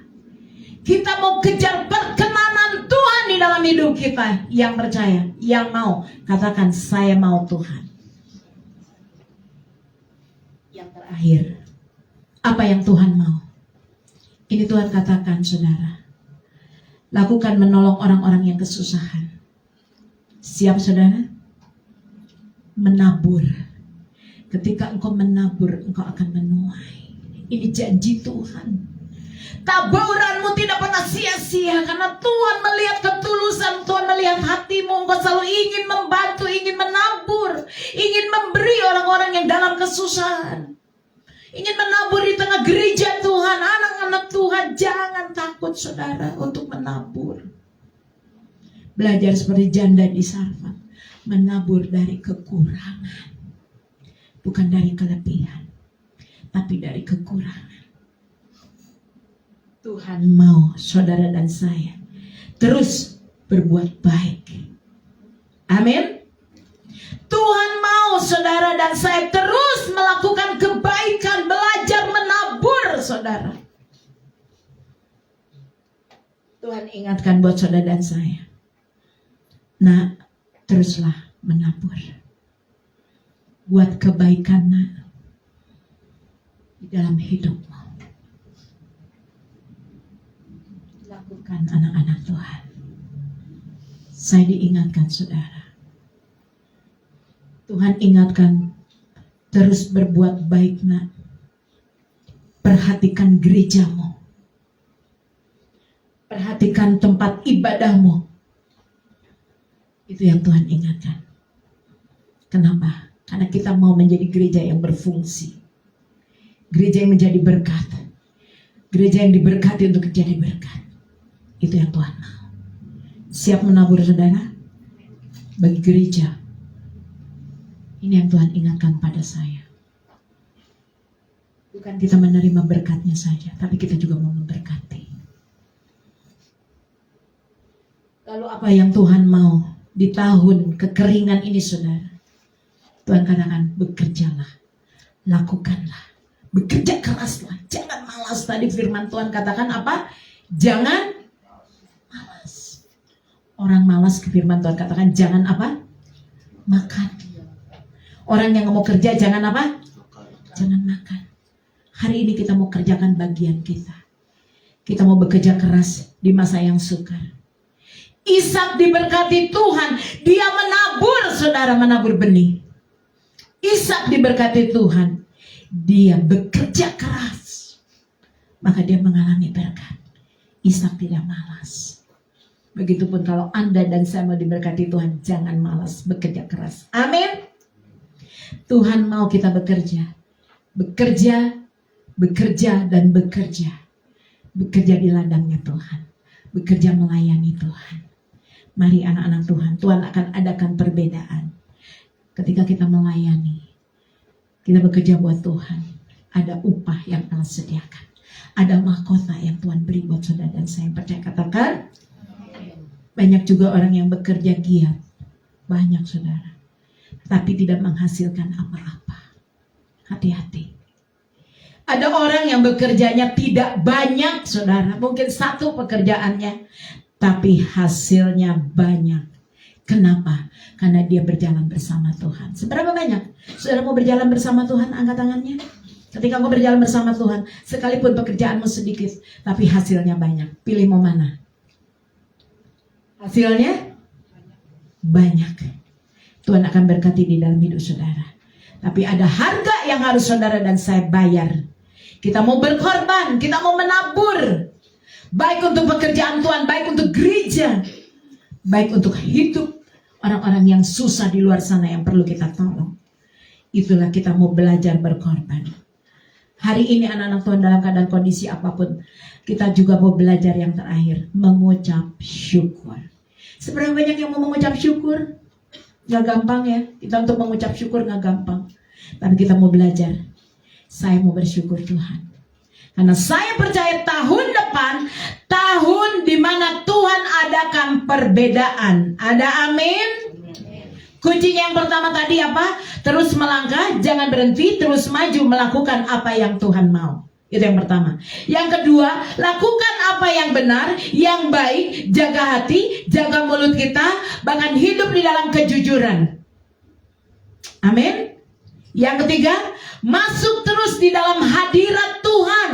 Kita mau kejar perkenanan Tuhan di dalam hidup kita. Yang percaya, yang mau, katakan saya mau Tuhan. Yang terakhir, apa yang Tuhan mau? Ini Tuhan katakan saudara, lakukan menolong orang-orang yang kesusahan. Siap saudara? Menabur. Ketika engkau menabur, engkau akan menuai. Ini janji Tuhan. Taburanmu tidak pernah sia-sia, karena Tuhan melihat ketulusan, Tuhan melihat hatimu. Engkau selalu ingin membantu, ingin menabur, ingin memberi orang-orang yang dalam kesusahan. Ingin menabur di tengah gereja Tuhan. Anak-anak Tuhan, jangan takut saudara untuk menabur. Belajar seperti janda di Sarfat, menabur dari kekurangan, bukan dari kelebihan, tapi dari kekurangan. Tuhan mau saudara dan saya terus berbuat baik. Amin. Tuhan mau saudara dan saya terus melakukan kebaikan, belajar saudara. Tuhan ingatkan buat saudara dan saya. Nak, teruslah menabur. Buat kebaikan, nak, di dalam hidupmu. Lakukan anak-anak Tuhan. Saya diingatkan saudara. Tuhan ingatkan, terus berbuat baik, nak. Perhatikan gerejamu. Perhatikan tempat ibadahmu. Itu yang Tuhan ingatkan. Kenapa? Karena kita mau menjadi gereja yang berfungsi. Gereja yang menjadi berkat. Gereja yang diberkati untuk menjadi berkat. Itu yang Tuhan mau. Siap menabur saudara? Bagi gereja. Ini yang Tuhan ingatkan pada saya. Bukan kita menerima berkatnya saja, tapi kita juga mau memberkati. Lalu apa yang Tuhan mau di tahun kekeringan ini saudara? Tuhan katakan bekerjalah, lakukanlah, bekerja keraslah, jangan malas. Tadi firman Tuhan katakan apa? Jangan malas. Orang malas, firman Tuhan katakan jangan apa? Makan. Orang yang mau kerja jangan apa? Jangan makan. Hari ini kita mau kerjakan bagian kita. Kita mau bekerja keras di masa yang sukar. Ishak diberkati Tuhan, dia menabur, saudara, menabur benih. Ishak diberkati Tuhan, dia bekerja keras, maka dia mengalami berkat. Ishak tidak malas. Begitupun kalau Anda dan saya mau diberkati Tuhan, jangan malas bekerja keras. Amin. Tuhan mau kita bekerja, bekerja, bekerja dan bekerja, bekerja di ladangnya Tuhan, bekerja melayani Tuhan. Mari anak-anak Tuhan, Tuhan akan adakan perbedaan. Ketika kita melayani, kita bekerja buat Tuhan, ada upah yang Allah sediakan. Ada mahkota yang Tuhan beri buat saudara dan saya. Percaya katakan. Banyak juga orang yang bekerja giat. Banyak saudara. Tapi tidak menghasilkan apa-apa. Hati-hati. Ada orang yang bekerjanya tidak banyak saudara. Mungkin satu pekerjaannya. Tapi hasilnya banyak. Kenapa? Karena dia berjalan bersama Tuhan. Seberapa banyak? Saudara mau berjalan bersama Tuhan? Angkat tangannya. Ketika kau berjalan bersama Tuhan, sekalipun pekerjaanmu sedikit, tapi hasilnya banyak. Pilih mau mana? Hasilnya banyak. Tuhan akan berkati di dalam hidup saudara. Tapi ada harga yang harus saudara dan saya bayar. Kita mau berkorban, kita mau menabur. Baik untuk pekerjaan Tuhan, baik untuk gereja, baik untuk hidup orang-orang yang susah di luar sana yang perlu kita tolong. Itulah kita mau belajar berkorban. Hari ini anak-anak Tuhan dalam keadaan kondisi apapun, kita juga mau belajar yang terakhir, mengucap syukur. Seberapa banyak yang mau mengucap syukur? Gak gampang ya, kita untuk mengucap syukur gak gampang. Tapi kita mau belajar. Saya mau bersyukur Tuhan. Karena saya percaya tahun depan, tahun di mana Tuhan adakan perbedaan. Ada amin? Kuncinya yang pertama tadi apa? Terus melangkah, jangan berhenti, terus maju melakukan apa yang Tuhan mau. Itu yang pertama. Yang kedua, lakukan apa yang benar, yang baik, jaga hati, jaga mulut kita, bahkan hidup di dalam kejujuran. Amin? Yang ketiga, masuk terus di dalam hadirat Tuhan.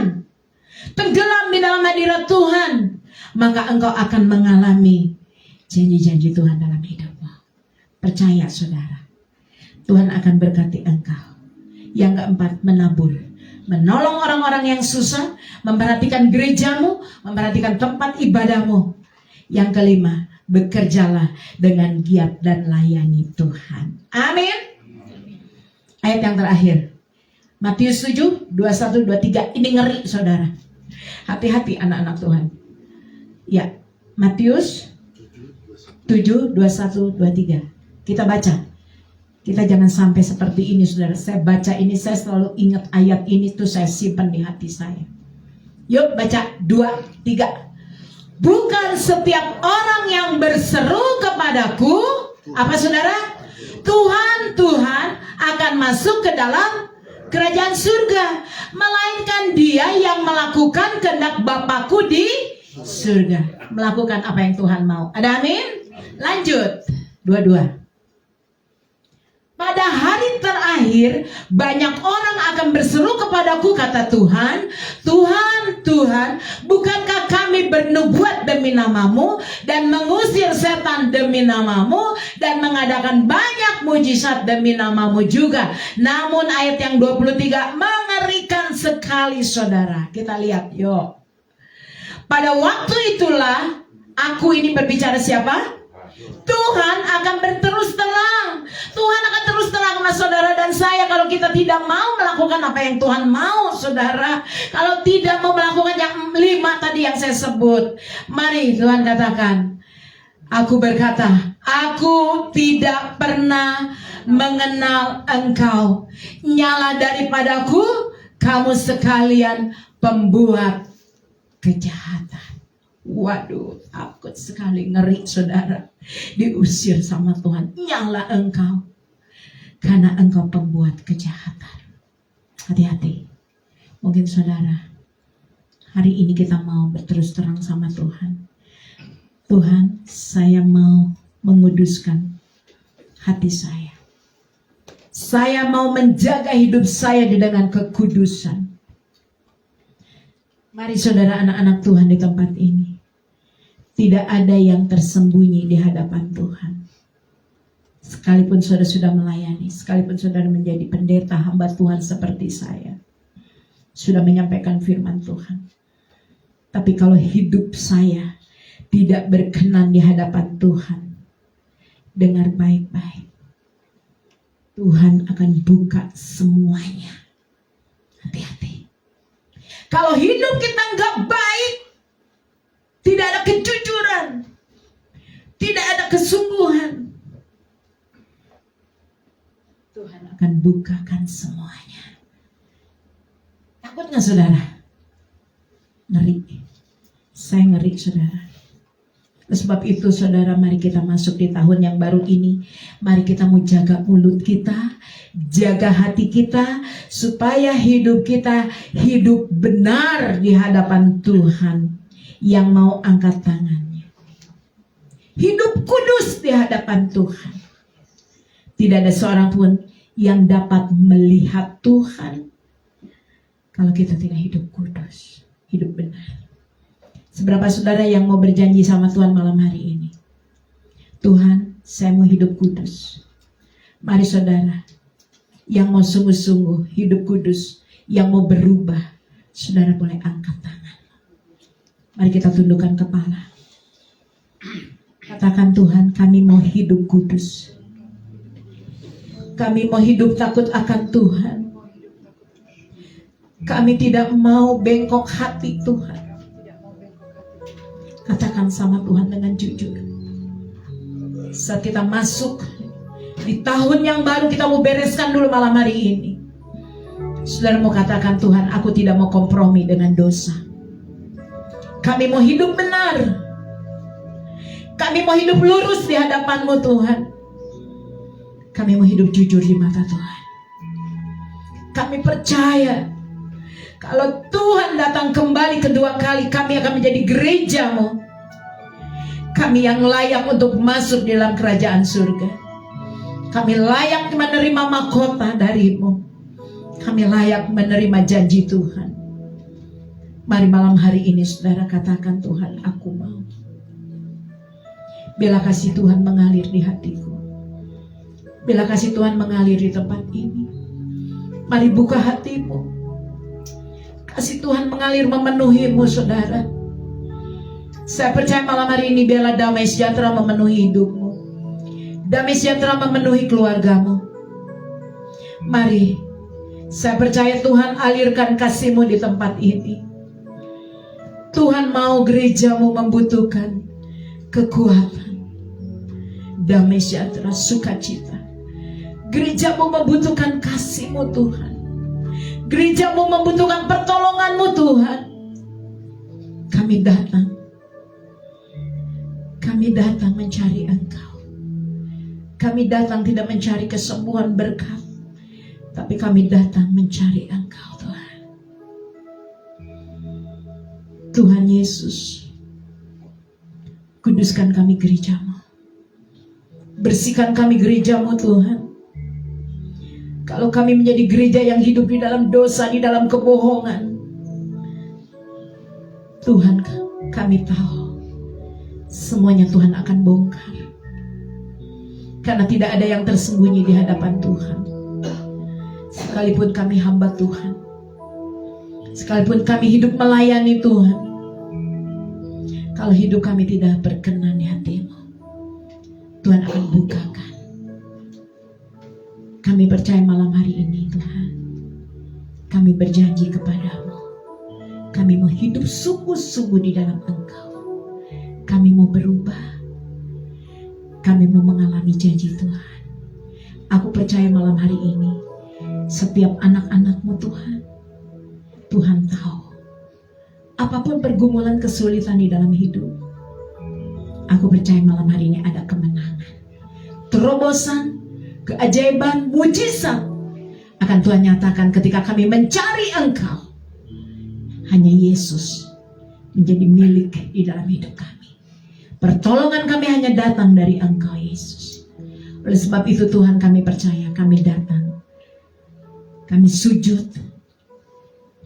Tenggelam di dalam hadirat Tuhan. Maka engkau akan mengalami janji-janji Tuhan dalam hidupmu. Percaya saudara. Tuhan akan berkati engkau. Yang keempat, menabur. Menolong orang-orang yang susah. Memperhatikan gerejamu. Memperhatikan tempat ibadahmu. Yang kelima, bekerjalah dengan giat dan layani Tuhan. Amin. Ayat yang terakhir. Matius 7, 21, 23. Ini ngeri saudara. Hati-hati anak-anak Tuhan. Ya, Matius 7, 21, 23. Kita baca. Kita jangan sampai seperti ini saudara. Saya baca ini, saya selalu ingat ayat ini tuh saya simpan di hati saya. Yuk baca 2, 3. Bukan setiap orang yang berseru kepadaku, apa saudara? Tuhan, Tuhan akan masuk ke dalam kerajaan surga, melainkan dia yang melakukan kehendak Bapakku di surga. Melakukan apa yang Tuhan mau. Ada amin? Lanjut. 22. Pada hari terakhir, banyak orang akan berseru kepadaku, kata Tuhan, Tuhan, Tuhan, bukankah kami bernubuat demi namamu dan mengusir setan demi namamu dan mengadakan banyak mujizat demi namamu juga? Namun ayat yang 23 mengerikan sekali, saudara. Kita lihat, yuk. Pada waktu itulah, aku ini berbicara siapa? Tuhan akan berterus terang. Tuhan akan terus terang sama saudara dan saya kalau kita tidak mau melakukan apa yang Tuhan mau, saudara. Kalau tidak mau melakukan yang 5 tadi yang saya sebut. Mari Tuhan katakan, aku berkata, aku tidak pernah mengenal engkau. Nyala daripadaku, kamu sekalian pembuat kejahatan. Waduh, takut sekali, ngeri saudara. Diusir sama Tuhan. Nyala engkau, karena engkau pembuat kejahatan. Hati-hati. Mungkin saudara, hari ini kita mau berterus terang sama Tuhan. Tuhan, saya mau menguduskan hati saya. Saya mau menjaga hidup saya dengan kekudusan. Mari saudara, anak-anak Tuhan di tempat ini. Tidak ada yang tersembunyi di hadapan Tuhan. Sekalipun saudara sudah melayani, sekalipun saudara menjadi pendeta hamba Tuhan seperti saya, sudah menyampaikan firman Tuhan. Tapi kalau hidup saya tidak berkenan di hadapan Tuhan, dengar baik-baik. Tuhan akan buka semuanya. Hati-hati. Kalau hidup kita nggak baik, tidak ada kejujuran, tidak ada kesungguhan, Tuhan akan bukakan semuanya. Takut nggak saudara? Ngeri. Saya ngeri saudara. Sebab itu saudara, mari kita masuk di tahun yang baru ini. Mari kita mau jaga mulut kita, jaga hati kita, supaya hidup kita hidup benar di hadapan Tuhan yang mau angkat tangannya. Hidup kudus di hadapan Tuhan. Tidak ada seorang pun yang dapat melihat Tuhan kalau kita tidak hidup kudus, hidup benar. Seberapa saudara yang mau berjanji sama Tuhan malam hari ini? Tuhan, saya mau hidup kudus. Mari saudara, yang mau sungguh-sungguh hidup kudus, yang mau berubah, saudara boleh angkat tangan. Mari kita tundukkan kepala. Katakan, Tuhan, kami mau hidup kudus. Kami mau hidup takut akan Tuhan. Kami tidak mau bengkok hati, Tuhan. Katakan sama Tuhan dengan jujur. Saat kita masuk di tahun yang baru, kita mau bereskan dulu malam hari ini. Saudara mau katakan, Tuhan, aku tidak mau kompromi dengan dosa. Kami mau hidup benar. Kami mau hidup lurus di hadapan-Mu, Tuhan. Kami mau hidup jujur di mata Tuhan. Kami percaya kalau Tuhan datang kembali kedua kali, kami akan menjadi gereja-Mu. Kami yang layak untuk masuk dalam kerajaan surga. Kami layak menerima mahkota dari-Mu. Kami layak menerima janji Tuhan. Mari malam hari ini saudara katakan, Tuhan, aku mau. Bila kasih Tuhan mengalir di hatiku. Bila kasih Tuhan mengalir di tempat ini. Mari buka hatimu. Kasih Tuhan mengalir memenuhimu, saudara. Saya percaya malam hari ini biarlah damai sejahtera memenuhi hidupmu. Damai sejahtera memenuhi keluargamu. Mari, saya percaya Tuhan alirkan kasih-Mu di tempat ini. Tuhan mau gereja-Mu membutuhkan kekuatan, damai sejahtera, sukacita. Gereja-Mu membutuhkan kasih-Mu, Tuhan. Gereja-Mu membutuhkan pertolongan-Mu, Tuhan. Kami datang. Kami datang mencari Engkau. Kami datang tidak mencari kesembuhan berkat. Tapi kami datang mencari Engkau, Tuhan. Tuhan Yesus, kuduskan kami gereja-Mu. Bersihkan kami gereja-Mu, Tuhan. Kalau kami menjadi gereja yang hidup di dalam dosa, di dalam kebohongan, Tuhan, kami tahu semuanya Tuhan akan bongkar. Karena tidak ada yang tersembunyi di hadapan Tuhan. Sekalipun kami hamba Tuhan, sekalipun kami hidup melayani Tuhan, kalau hidup kami tidak berkenan di hati-Mu, Tuhan akan bukakan. Kami percaya malam hari ini, Tuhan, kami berjanji kepada-Mu, kami mau hidup sungguh-sungguh di dalam Engkau. Kami mau berubah, kami mau mengalami janji Tuhan. Aku percaya malam hari ini, setiap anak-anak-Mu Tuhan, Tuhan tahu apapun pergumulan kesulitan di dalam hidup, aku percaya malam hari ini ada kemenangan, terobosan, keajaiban, mujizat akan Tuhan nyatakan ketika kami mencari Engkau. Hanya Yesus menjadi milik di dalam hidup kami. Pertolongan kami hanya datang dari Engkau, Yesus. Oleh sebab itu Tuhan, kami percaya, kami datang, kami sujud,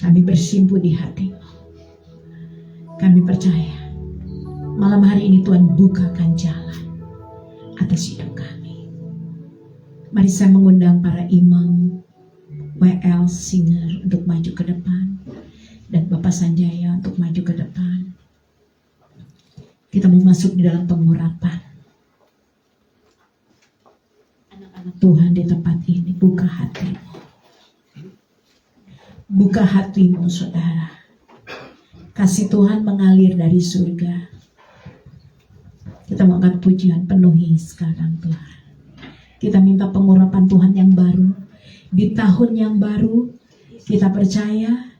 kami bersimpu di hati-Mu. Kami percaya malam hari ini Tuhan bukakan jalan atas hidup kami. Mari saya mengundang para imam, WL, singer untuk maju ke depan, dan Bapak Sanjaya untuk maju ke depan. Kita mau masuk di dalam pengurapan. Anak-anak Tuhan di tempat ini, buka hatimu. Buka hatimu, saudara. Kasih Tuhan mengalir dari surga. Kita mau angkat pujian, penuhi sekarang Tuhan. Kita minta pengurapan Tuhan yang baru. Di tahun yang baru, kita percaya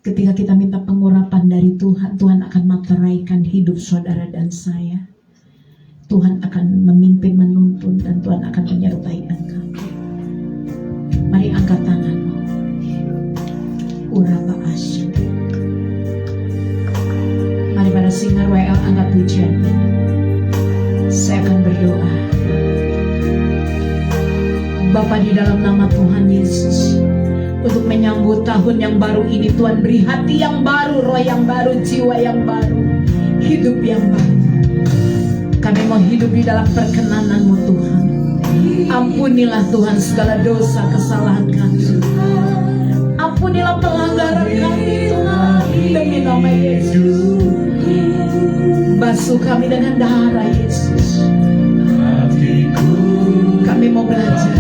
ketika kita minta pengurapan dari Tuhan, Tuhan akan materaikan hidup saudara dan saya. Tuhan akan memimpin, menuntun, dan Tuhan akan menyertai engkau. Mari angkat tanganmu. Uraba asyik. Mari para singer WL angkat pujian. Saya akan berdoa. Bapa, di dalam nama Tuhan Yesus, untuk menyambut tahun yang baru ini, Tuhan beri hati yang baru, roh yang baru, jiwa yang baru, hidup yang baru. Kami mau hidup di dalam perkenanan-Mu Tuhan. Ampunilah Tuhan segala dosa kesalahan kami. Ampunilah pelanggaran kami Tuhan, demi nama Yesus. Basuh kami dengan darah Yesus. Kami mau belajar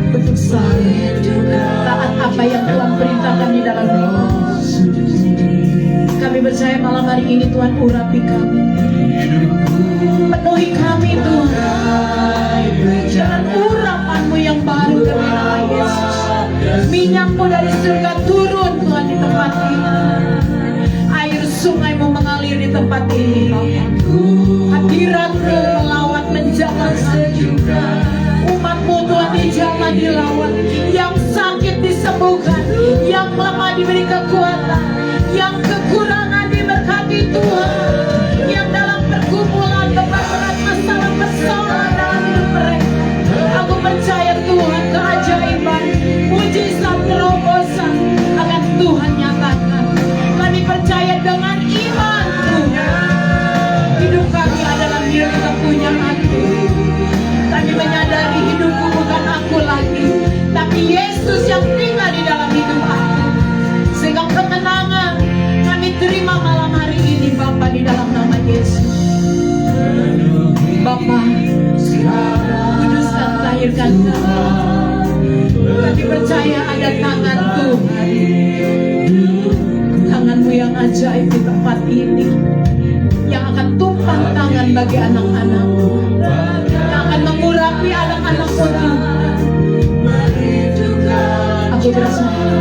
untuk selalu taat apa yang Tuhan perintahkan di dalam hidup. Kami percaya malam hari ini Tuhan urapi kami, penuhi kami Tuhan dengan urapan-Mu yang baru demi nama Yesus. Minyak-Mu dari surga turun Tuhan di tempat ini. Air sungai-Mu mengalir di tempat ini. Hadirat-Mu melawat menjamah umat-Mu Tuhan, dijamah dilawat. Yang sakit disembuhkan, yang lemah diberi kekuatan, yang kekurangan diberkati Tuhan, yang dalam pergumulan berat masalah persoalan dalam hidup mereka. Aku percaya Tuhan, keajaiban, mujizat, terobosan akan Tuhan nyatakan. Kami percaya dengan iman Tuhan, hidup kami adalah milik kepunyaan-Mu. Kami menyadari hidupku bukan aku lagi, tapi Yesus yang tinggal di dalam hidup aku. Sehingga kemenangan kami terima malam hari ini Bapa, di dalam nama Yesus. Bapa, kuduskan, lahirkan kami. Kami percaya ada tangan Tuhan, tangan-Mu yang ajaib di tempat ini, yang akan tumpang tangan bagi anak-anak-Mu, yang akan mengurapi anak-anak-Mu Tuhan. Aku percaya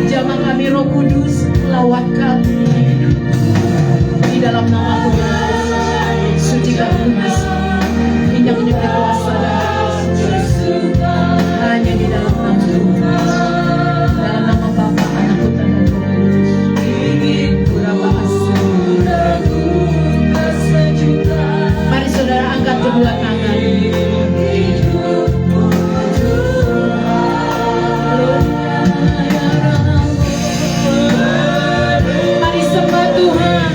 jamah kami Roh Kudus, lawat kami di dalam nama Tuhan. Sucikan dan lunas minyak kuasa dan Yesus. Hanya di dalam nama Tuhan, dalam nama Bapa, Anak, Putra dan Roh Kudus. Mari saudara angkat kedua tangan. Mari sembah Tuhan.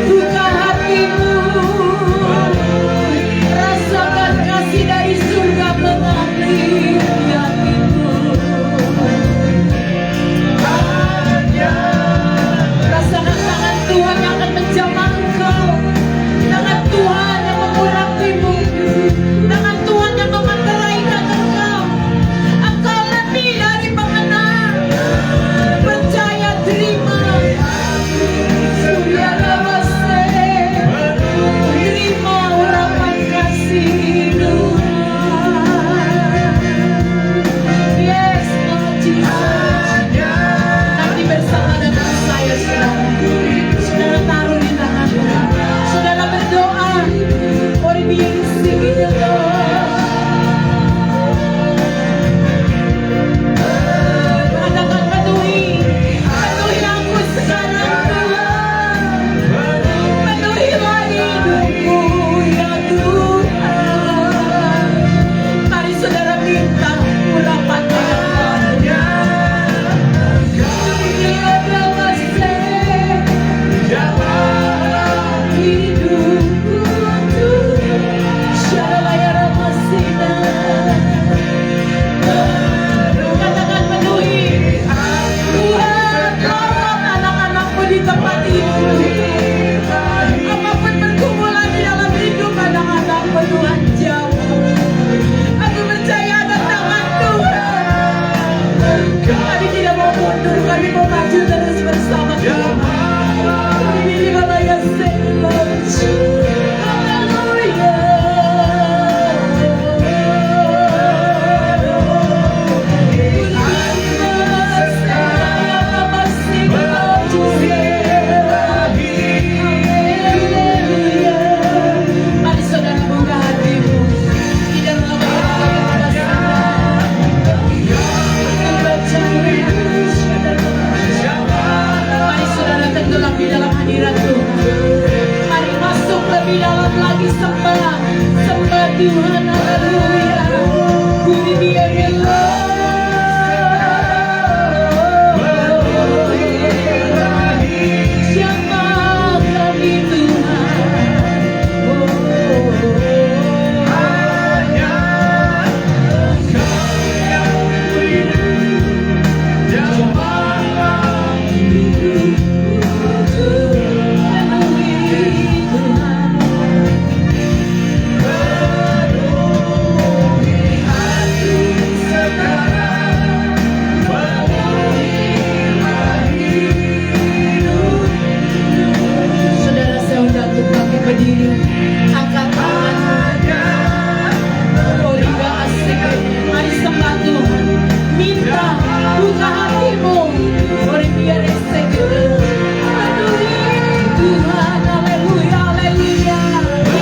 Buka hatimu. Rasakan kasih dari surga mengalir di hatimu. Rasakan tangan Tuhan yang akan menjamah engkau. Tangan Tuhan yang mengurapimu. Tangan Tuhan yang memanteraikan engkau. Engkau lebih dari pemenang. Percaya, terima. Surya Namaste. Terima urapan kasih Tuhan. Yes, Lord Jesus. Nanti bersama dengan saya, saudara taruh di tangan Tuhan. Saudara berdoa. Ori biar singin katakan penuhi aku sekarang Tuhan. Penuhilah hidupku ya Tuhan. Mari saudara minta urapan katakan penuhi Tuhan, tolong anak-anakmu di tempat ini. Apapun pergumulan di dalam hidup anak-anakmu, Tuhan jauh. Aku percaya ada tangan Tuhan. Kami tidak mau mundur, kami mau maju terus bersama Tuhan. Ini wilayah Senggoci. Haleluya. Mari saudara buka hatimu. Tidak lama mari saudara tenggelam di dalam hadirat Tuhan. Mari masuk lebih dalam lagi, sembah Tuhan. Haleluya. Puji Dia siapa kami Tuhan. Saudara, saya undang untuk bangkit berdiri. Angkat tangan. Origa asik. Mari sembah Tuhan. Minta, buka hatimu. Origa asik. Penuhi Tuhan. Haleluya, haleluya.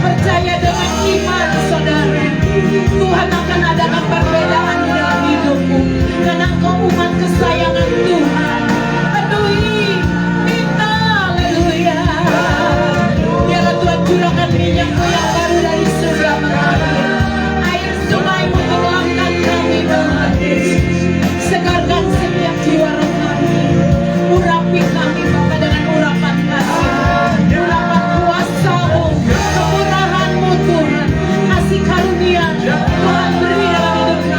Percaya dengan iman, saudara, Tuhan akan adakan perbedaan di dalam hidupmu. Karena engkau umat kesayangan Tuhan. Penuhi, minta, haleluya. Biarlah Tuhan curahkan minyakmu yang baru dari surga mengalir. Air sungaimu tenggelamkan kami Tuhan Yesus. Segarkan setiap jiwa roh kami. Urapi kami Bapa dengan urapan kasih, urapan kuasa-Mu, kemurahan-Mu Tuhan, kasih karunia Tuhan beri dalam hidup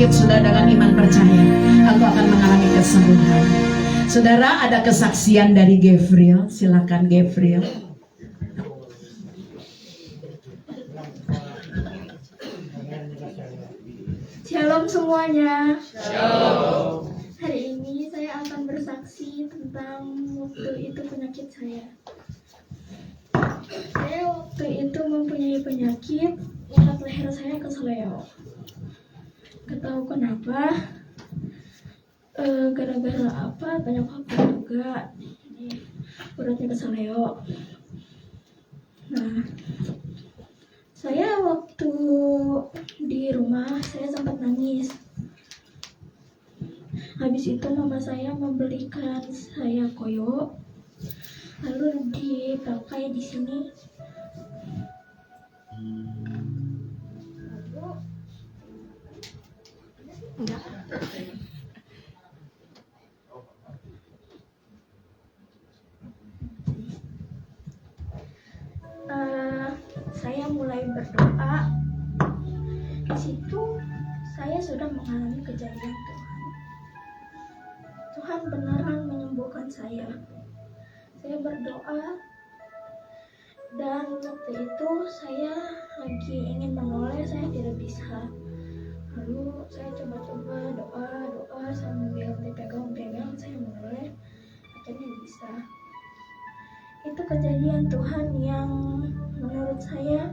sakit, sudah dengan iman percaya, engkau akan mengalami kesembuhan. Saudara, ada kesaksian dari Gabriel. Silakan Gabriel. Shalom semuanya. Shalom. Hari ini saya akan bersaksi tentang waktu itu penyakit saya. Saya waktu itu mempunyai penyakit urat leher saya keseleo. Gak tahu kenapa. Gara-gara apa? Banyak faktor juga. Ini uratnya keseleo. Nah, saya waktu di rumah saya sempat nangis. Habis itu mama saya membelikan saya koyo, lalu dipakai di sini. Enggak. Saya mulai berdoa. Di situ saya sudah mengalami kejadian Tuhan. Tuhan beneran menyembuhkan saya. Saya berdoa dan waktu itu saya lagi ingin menoleh, saya tidak bisa. Lalu saya coba-coba doa sambil dipegang-pegang, saya menoleh, akhirnya bisa. Itu kejadian Tuhan yang menurut saya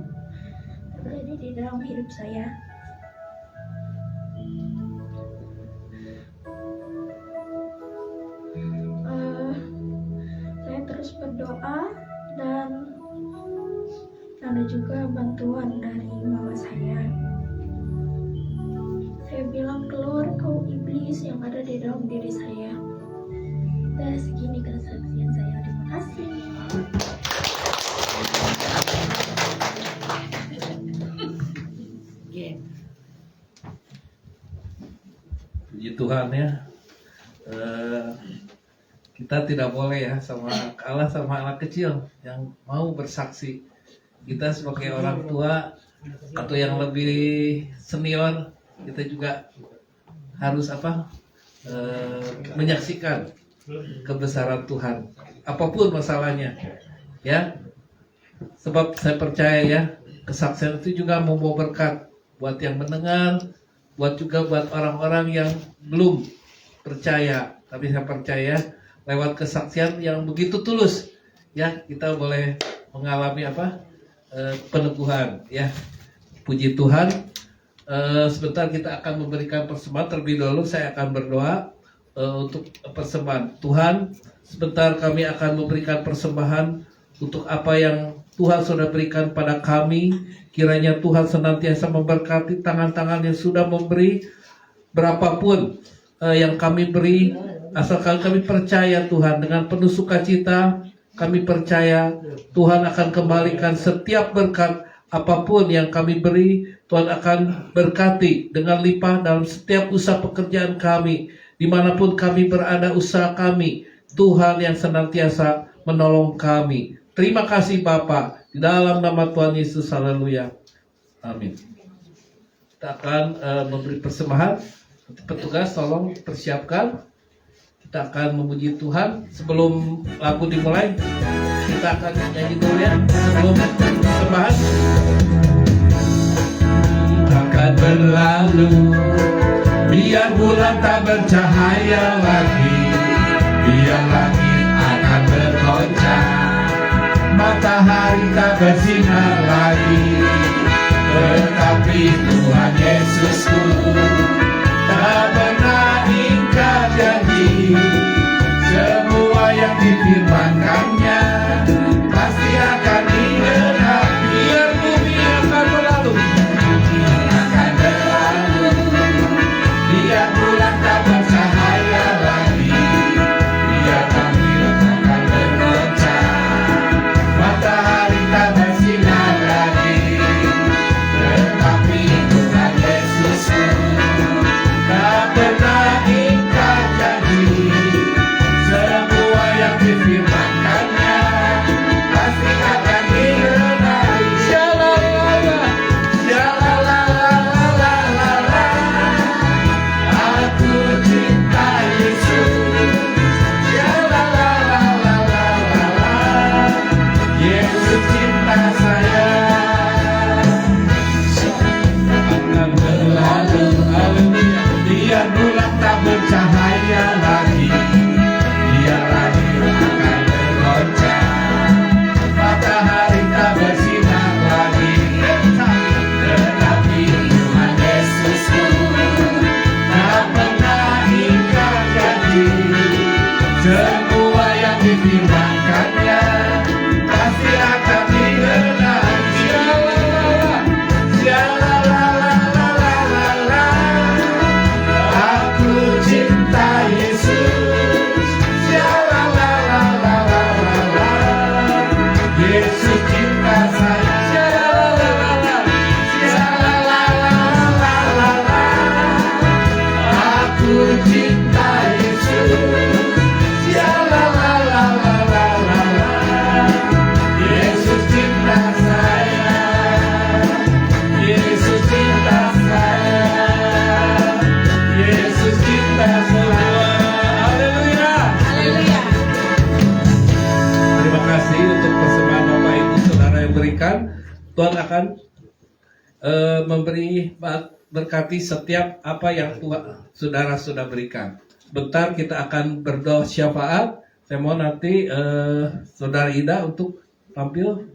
terjadi di dalam hidup saya. Saya terus berdoa dan ada juga bantuan dari mama saya. Saya bilang, keluar kau iblis yang ada di dalam diri saya. Dan segini kesaksian saya. Terima kasih. Puji Tuhan ya. Kita tidak boleh ya kalah sama anak kecil yang mau bersaksi. Kita sebagai orang tua atau yang lebih senior, kita juga harus menyaksikan kebesaran Tuhan apapun masalahnya ya. Sebab saya percaya ya, kesaksian itu juga membawa berkat buat yang mendengar, buat orang-orang yang belum percaya. Tapi saya percaya lewat kesaksian yang begitu tulus ya, kita boleh mengalami peneguhan ya. Puji Tuhan. Sebentar kita akan memberikan persembahan. Terlebih dahulu saya akan berdoa untuk persembahan. Tuhan, sebentar kami akan memberikan persembahan untuk apa yang Tuhan sudah berikan pada kami. Kiranya Tuhan senantiasa memberkati tangan-tangan yang sudah memberi. Berapapun yang kami beri, asalkan kami percaya Tuhan, dengan penuh sukacita kami percaya Tuhan akan kembalikan setiap berkat. Apapun yang kami beri, Tuhan akan berkati dengan limpah dalam setiap usaha pekerjaan kami. Dimanapun kami berada, usaha kami, Tuhan yang senantiasa menolong kami. Terima kasih Bapa, di dalam nama Tuhan Yesus, haleluya, amin. Kita akan memberi persembahan. Petugas tolong persiapkan. Kita akan memuji Tuhan. Sebelum lagu dimulai, kita akan nyanyi dulu ya, sebelum persembahan. Akan berlalu, biar bulan tak bercahaya lagi, biar langit akan bergoncang, matahari tak bersinar lagi. Tetapi Tuhan Yesusku tak pernah ingkar janji, semua yang difirmankannya pasti akan digenapi. Biar bumi akan berlalu, akan berlalu, biar bulan tak bercahaya lagi, biar langit akan bergoncang, matahari tak bersinar lagi. Tetapi Tuhan Yesusku tak pernah ingkar janji, semua yang difirmankan menyenangkannya pasti akan digenapi. Shalalalalalalalala. Aku cinta Yesus. Shalalalalalalalala. Yesus cinta saya. Shalalalalalalalala. Aku cinta Yesus. Shalalalalalalalala. Yesus cinta saya. Yesus cinta saya. Yesus cinta semua. Haleluya. Haleluya. Terima kasih untuk persembahan Bapak Ibu Saudara yang berikan. Tuhan akan memberi berkati setiap apa yang Tuhan saudara sudah berikan. Bentar kita akan berdoa syafaat. Saya mau nanti Saudara Ida untuk tampil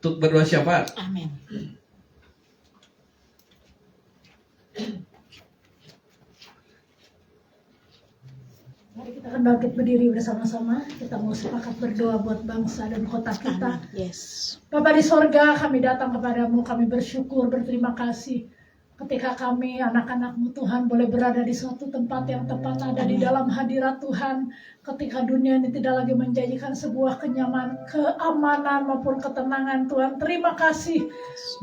untuk berdoa syafaat. Amin. Mari kita akan bangkit berdiri bersama-sama. Kita mau sepakat berdoa buat bangsa dan kota kita. Yes. Bapa di sorga, kami datang kepadamu, kami bersyukur, berterima kasih. Ketika kami, anak-anakmu Tuhan, boleh berada di suatu tempat yang tepat, ada di dalam hadirat Tuhan. Ketika dunia ini tidak lagi menjanjikan sebuah kenyamanan, keamanan maupun ketenangan Tuhan. Terima kasih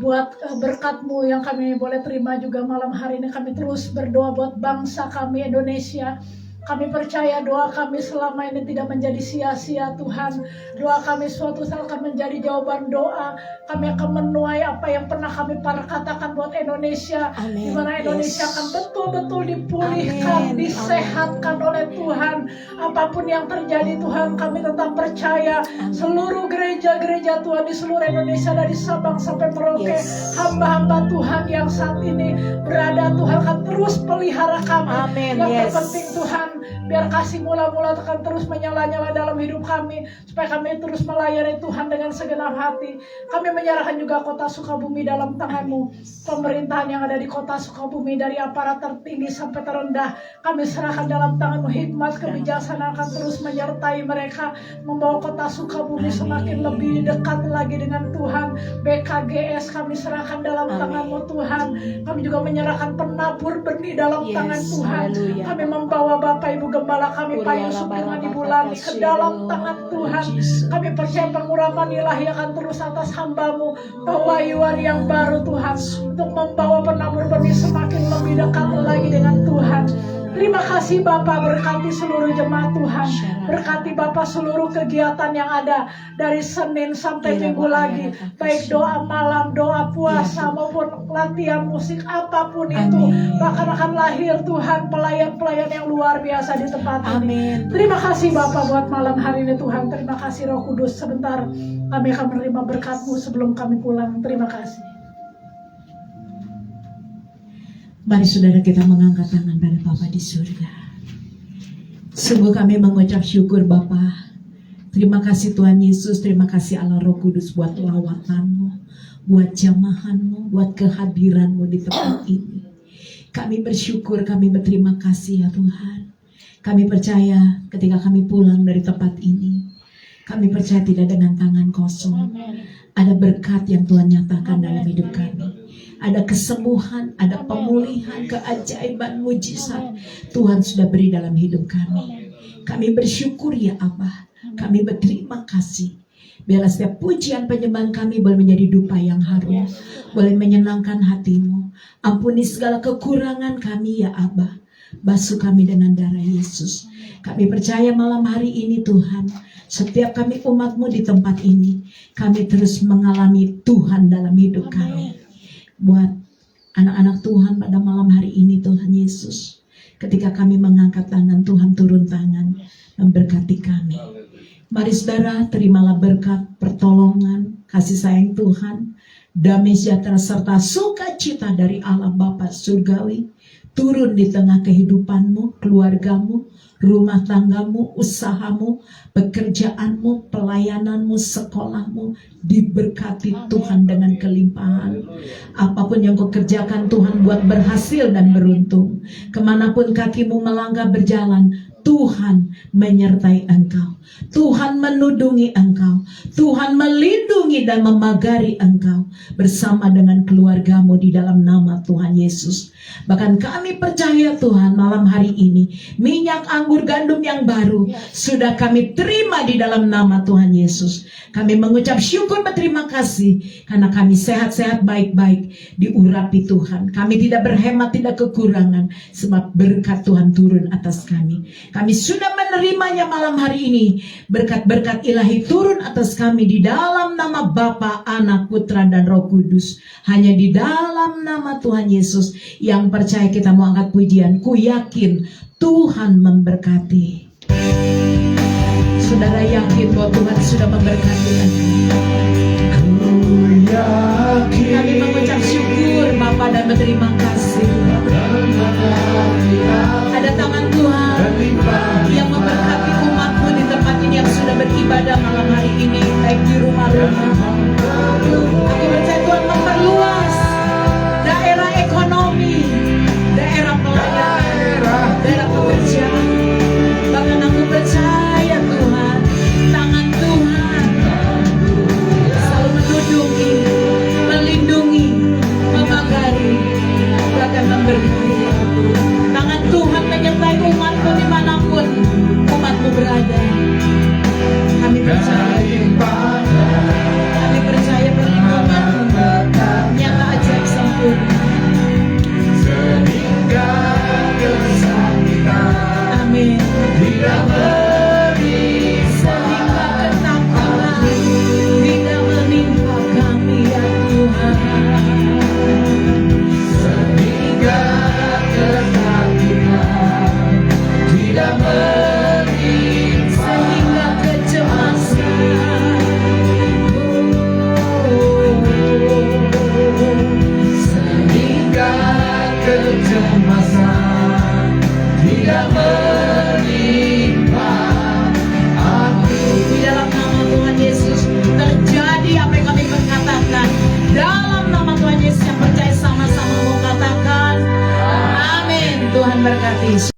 buat berkat-Mu yang kami boleh terima juga malam hari ini. Kami terus berdoa buat bangsa kami Indonesia. Kami percaya doa kami selama ini tidak menjadi sia-sia Tuhan. Doa kami suatu saat akan menjadi jawaban doa. Kami akan menuai apa yang pernah kami katakan buat Indonesia. Di mana Indonesia akan betul-betul dipulihkan, disehatkan oleh Tuhan. Apapun yang terjadi Tuhan, kami tetap percaya seluruh gereja-gereja Tuhan di seluruh Indonesia dari Sabang sampai Merauke. Hamba-hamba Tuhan yang saat ini berada Tuhan akan terus pelihara kami. Yang terpenting Tuhan, biar kasih mula-mula akan terus menyala-nyala dalam hidup kami, supaya kami terus melayani Tuhan dengan segenap hati. Kami menyerahkan juga kota Sukabumi dalam tangan-Mu. Pemerintahan yang ada di kota Sukabumi, dari aparat tertinggi sampai terendah, kami serahkan dalam tangan-Mu. Hikmat kebijaksanaan akan terus menyertai mereka, membawa kota Sukabumi semakin lebih dekat lagi dengan Tuhan. BKGS kami serahkan dalam tangan-Mu Tuhan. Kami juga menyerahkan penabur benih dalam tangan Tuhan. Kami membawa Bapak Ibu Gembala kami Pak Yusuf dengan Ibu Lani ke dalam tangan Tuhan. Kami percaya pengurapan ilahi akan terus atas hamba-Mu, pewahyuan yang baru Tuhan, untuk membawa penabur benih semakin lebih dekat lagi dengan Tuhan. Terima kasih Bapak, berkati seluruh jemaat Tuhan. Berkati Bapak seluruh kegiatan yang ada dari Senin sampai Minggu lagi. Baik doa malam, doa puasa maupun latihan musik, apapun itu. Bahkan akan lahir Tuhan pelayan-pelayan yang luar biasa di tempat ini. Terima kasih Bapak buat malam hari ini Tuhan. Terima kasih Roh Kudus. Sebentar kami akan menerima berkat-Mu sebelum kami pulang. Terima kasih. Mari saudara kita mengangkat tangan pada Bapa di surga. Sungguh kami mengucap syukur Bapa. Terima kasih Tuhan Yesus, terima kasih Allah Roh Kudus buat lawatan-Mu, buat jamahan-Mu, buat kehadiran-Mu di tempat ini. Kami bersyukur, kami berterima kasih ya Tuhan. Kami percaya ketika kami pulang dari tempat ini, kami percaya tidak dengan tangan kosong. Ada berkat yang Tuhan nyatakan dalam hidup kami. Ada kesembuhan, ada pemulihan, keajaiban, mujizat Tuhan sudah beri dalam hidup kami. Kami bersyukur ya Abah. Kami berterima kasih. Biarlah setiap pujian penyembahan kami boleh menjadi dupa yang harum, boleh menyenangkan hati-Mu. Ampuni segala kekurangan kami ya Abah. Basuh kami dengan darah Yesus. Kami percaya malam hari ini Tuhan, setiap kami umat-Mu di tempat ini, kami terus mengalami Tuhan dalam hidup kami. Buat anak-anak Tuhan pada malam hari ini Tuhan Yesus, ketika kami mengangkat tangan, Tuhan turun tangan memberkati kami. Mari saudara, terimalah berkat, pertolongan, kasih sayang Tuhan, damai sejahtera serta sukacita dari Allah Bapa Surgawi turun di tengah kehidupanmu, keluargamu, rumah tanggamu, usahamu, pekerjaanmu, pelayananmu, sekolahmu, diberkati Tuhan dengan kelimpahan. Apapun yang kau kerjakan Tuhan buat berhasil dan beruntung. Kemanapun kakimu melangkah berjalan, Tuhan menyertai engkau, Tuhan menudungi engkau, Tuhan melindungi dan memagari engkau bersama dengan keluargamu di dalam nama Tuhan Yesus. Bahkan kami percaya Tuhan, malam hari ini minyak anggur gandum yang baru sudah kami terima di dalam nama Tuhan Yesus. Kami mengucap syukur berterima kasih karena kami sehat-sehat baik-baik diurapi Tuhan. Kami tidak berhemat, tidak kekurangan, sebab berkat Tuhan turun atas kami. Kami sudah menerimanya malam hari ini. Berkat-berkat ilahi turun atas kami di dalam nama Bapa, Anak, Putra, dan Roh Kudus. Hanya di dalam nama Tuhan Yesus yang percaya kita mau angkat pujian. Ku yakin Tuhan memberkati. Saudara yakin bahwa Tuhan sudah memberkati kami mengucap syukur Bapa dan berterima kasih. Ada tangan Tuhan yang memberkati umatmu di tempat ini yang sudah beribadah malam hari ini, baik di rumah-rumah. Aku percaya Tuhan memperluas daerah ekonomi, daerah pelayanan, daerah pekerjaan. Bahkan aku percaya Tuhan, tangan Tuhan selalu menudungi, melindungi, memagari, bahkan memberkati. Tangan Tuhan menyertai umatmu dimanapun umatmu berada. Kami percaya.